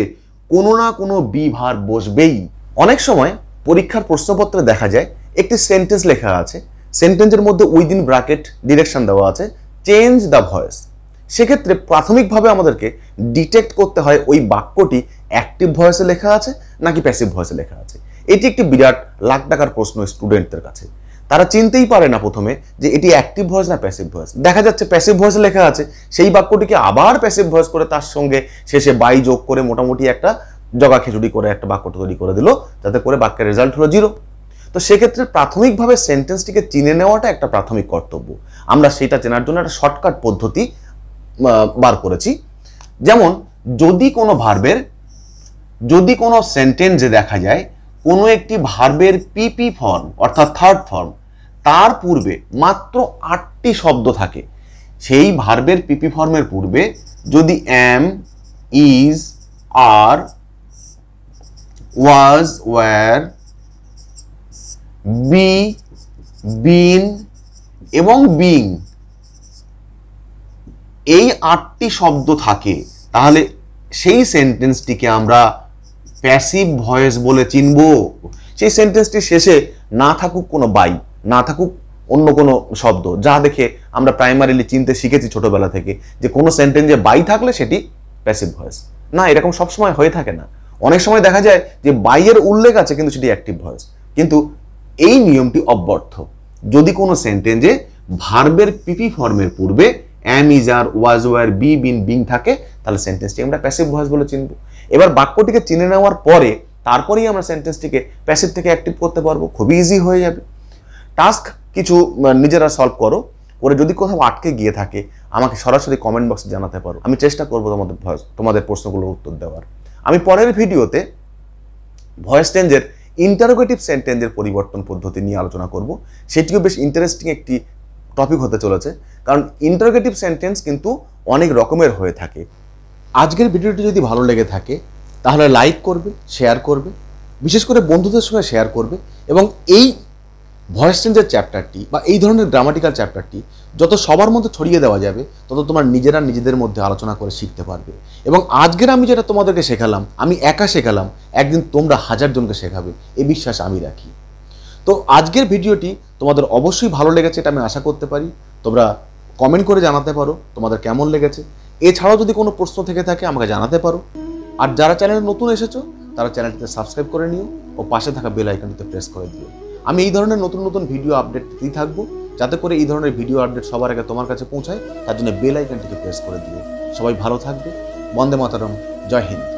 কোনো না কোনো বি ভার্ব বসবেই। অনেক সময় পরীক্ষার প্রশ্নপত্রে দেখা যায় একটি সেন্টেন্স লেখা আছে, সেন্টেন্সের মধ্যে উইদিন ব্র্যাকেট ডিরেকশন দেওয়া আছে চেঞ্জ দ্য ভয়েস। সেক্ষেত্রে প্রাথমিকভাবে আমাদেরকে ডিটেক্ট করতে হয় ওই বাক্যটি অ্যাক্টিভ ভয়েসে লেখা আছে নাকি প্যাসিভ ভয়েসে লেখা আছে। এটি একটি বিরাট লাখ টাকার প্রশ্ন স্টুডেন্টদের কাছে। তারা চিনতেই পারে না প্রথমে যে এটি অ্যাক্টিভ ভয়েস না প্যাসিভ ভয়েস। দেখা যাচ্ছে প্যাসিভ ভয়েসে লেখা আছে, সেই বাক্যটিকে আবার প্যাসিভ ভয়েস করে তার সঙ্গে শেষে বাই যোগ করে মোটামুটি একটা জগা খিচুড়ি করে একটা বাক্য তৈরি করে দিল, যাতে করে বাক্যের রেজাল্ট হলো 0। তো সেক্ষেত্রে প্রাথমিকভাবে সেন্টেন্সটিকে চিনে নেওয়াটা একটা প্রাথমিক কর্তব্য। আমরা সেটা চেনার জন্য একটা শর্টকাট পদ্ধতি বার করেছি। যেমন যদি কোনো সেন্টেন্সে দেখা যায় কোনো একটি ভার্বের পিপি ফর্ম অর্থাৎ থার্ড ফর্ম, তার পূর্বে মাত্র 8টি শব্দ থাকে, সেই ভার্বের পিপি ফর্মের পূর্বে যদি am, is, are, was, were, be, been এবং বিং এই 8টি শব্দ থাকে, তাহলে সেই সেন্টেন্সটিকে আমরা প্যাসিভ ভয়েস বলে চিনব। সেই সেন্টেন্সটির শেষে না থাকুক কোনো বাই, না থাকুক অন্য কোনো শব্দ, যা দেখে আমরা প্রাইমারিলি চিনতে শিখেছি ছোটবেলা থেকে যে কোনো সেন্টেন্সে বাই থাকলে সেটি প্যাসিভ ভয়েস। না, এরকম সবসময় হয়ে থাকে না। অনেক সময় দেখা যায় যে বাইয়ের উল্লেখ আছে কিন্তু সেটি অ্যাক্টিভ ভয়েস। কিন্তু এই নিয়মটি অব্যর্থ। যদি কোনো সেন্টেন্সে ভার্বের পিপি ফর্মের পূর্বে am, is, are, was, were, be, been, being থাকে তাহলে সেন্টেন্সটি আমরা প্যাসিভ ভয়েস বলে চিনব। এবার বাক্যটিকে চিনে নেওয়ার পরে তারপরেই আমরা সেন্টেন্সটিকে প্যাসিভ থেকে অ্যাক্টিভ করতে পারবো, খুবই ইজি হয়ে যাবে। টাস্ক কিছু নিজেরা সলভ করো, করে যদি কোথাও আটকে গিয়ে থাকে আমাকে সরাসরি কমেন্ট বক্সে জানাতে পারো, আমি চেষ্টা করবো তোমাদের প্রশ্নগুলোর উত্তর দেওয়ার। আমি পরের ভিডিওতে ভয়েস চেঞ্জের ইন্টারোগেটিভ সেন্টেন্সের পরিবর্তন পদ্ধতি নিয়ে আলোচনা করব। সেটিও বেশ ইন্টারেস্টিং একটি টপিক হতে চলেছে, কারণ ইন্টারোগেটিভ সেন্টেন্স কিন্তু অনেক রকমের হয়ে থাকে। আজকের ভিডিওটি যদি ভালো লেগে থাকে তাহলে লাইক করবে, শেয়ার করবে, বিশেষ করে বন্ধুদের সঙ্গে শেয়ার করবে, এবং এই ভয়েস চেঞ্জের চ্যাপ্টারটি বা এই ধরনের গ্রামাটিক্যাল চ্যাপ্টারটি যত সবার মধ্যে ছড়িয়ে দেওয়া যাবে তত তোমার নিজেদের মধ্যে আলোচনা করে শিখতে পারবে। এবং আজকের আমি যেটা তোমাদেরকে শেখালাম, আমি একা শেখালাম, একদিন তোমরা 1000 জনকে শেখাবে, এই বিশ্বাস আমি রাখি। তো আজকের ভিডিওটি তোমাদের অবশ্যই ভালো লেগেছে এটা আমি আশা করতে পারি। তোমরা কমেন্ট করে জানাতে পারো তোমাদের কেমন লেগেছে। এছাড়াও যদি কোনো প্রশ্ন থেকে থাকে আমাকে জানাতে পারো। আর যারা চ্যানেলে নতুন এসেছো তারা চ্যানেলটিতে সাবস্ক্রাইব করে নিও ও পাশে থাকা বেল আইকনটিতে প্রেস করে দিও। আমি এই ধরনের নতুন ভিডিও আপডেট দিতে থাকবো, যাতে করে এই ধরনের ভিডিও আপডেট সবার আগে তোমার কাছে পৌঁছায়। তার জন্য বেল আইকনটিকে প্রেস করে দিও। সবাই ভালো থাকবে। বন্দে মাতরম। জয় হিন্দ।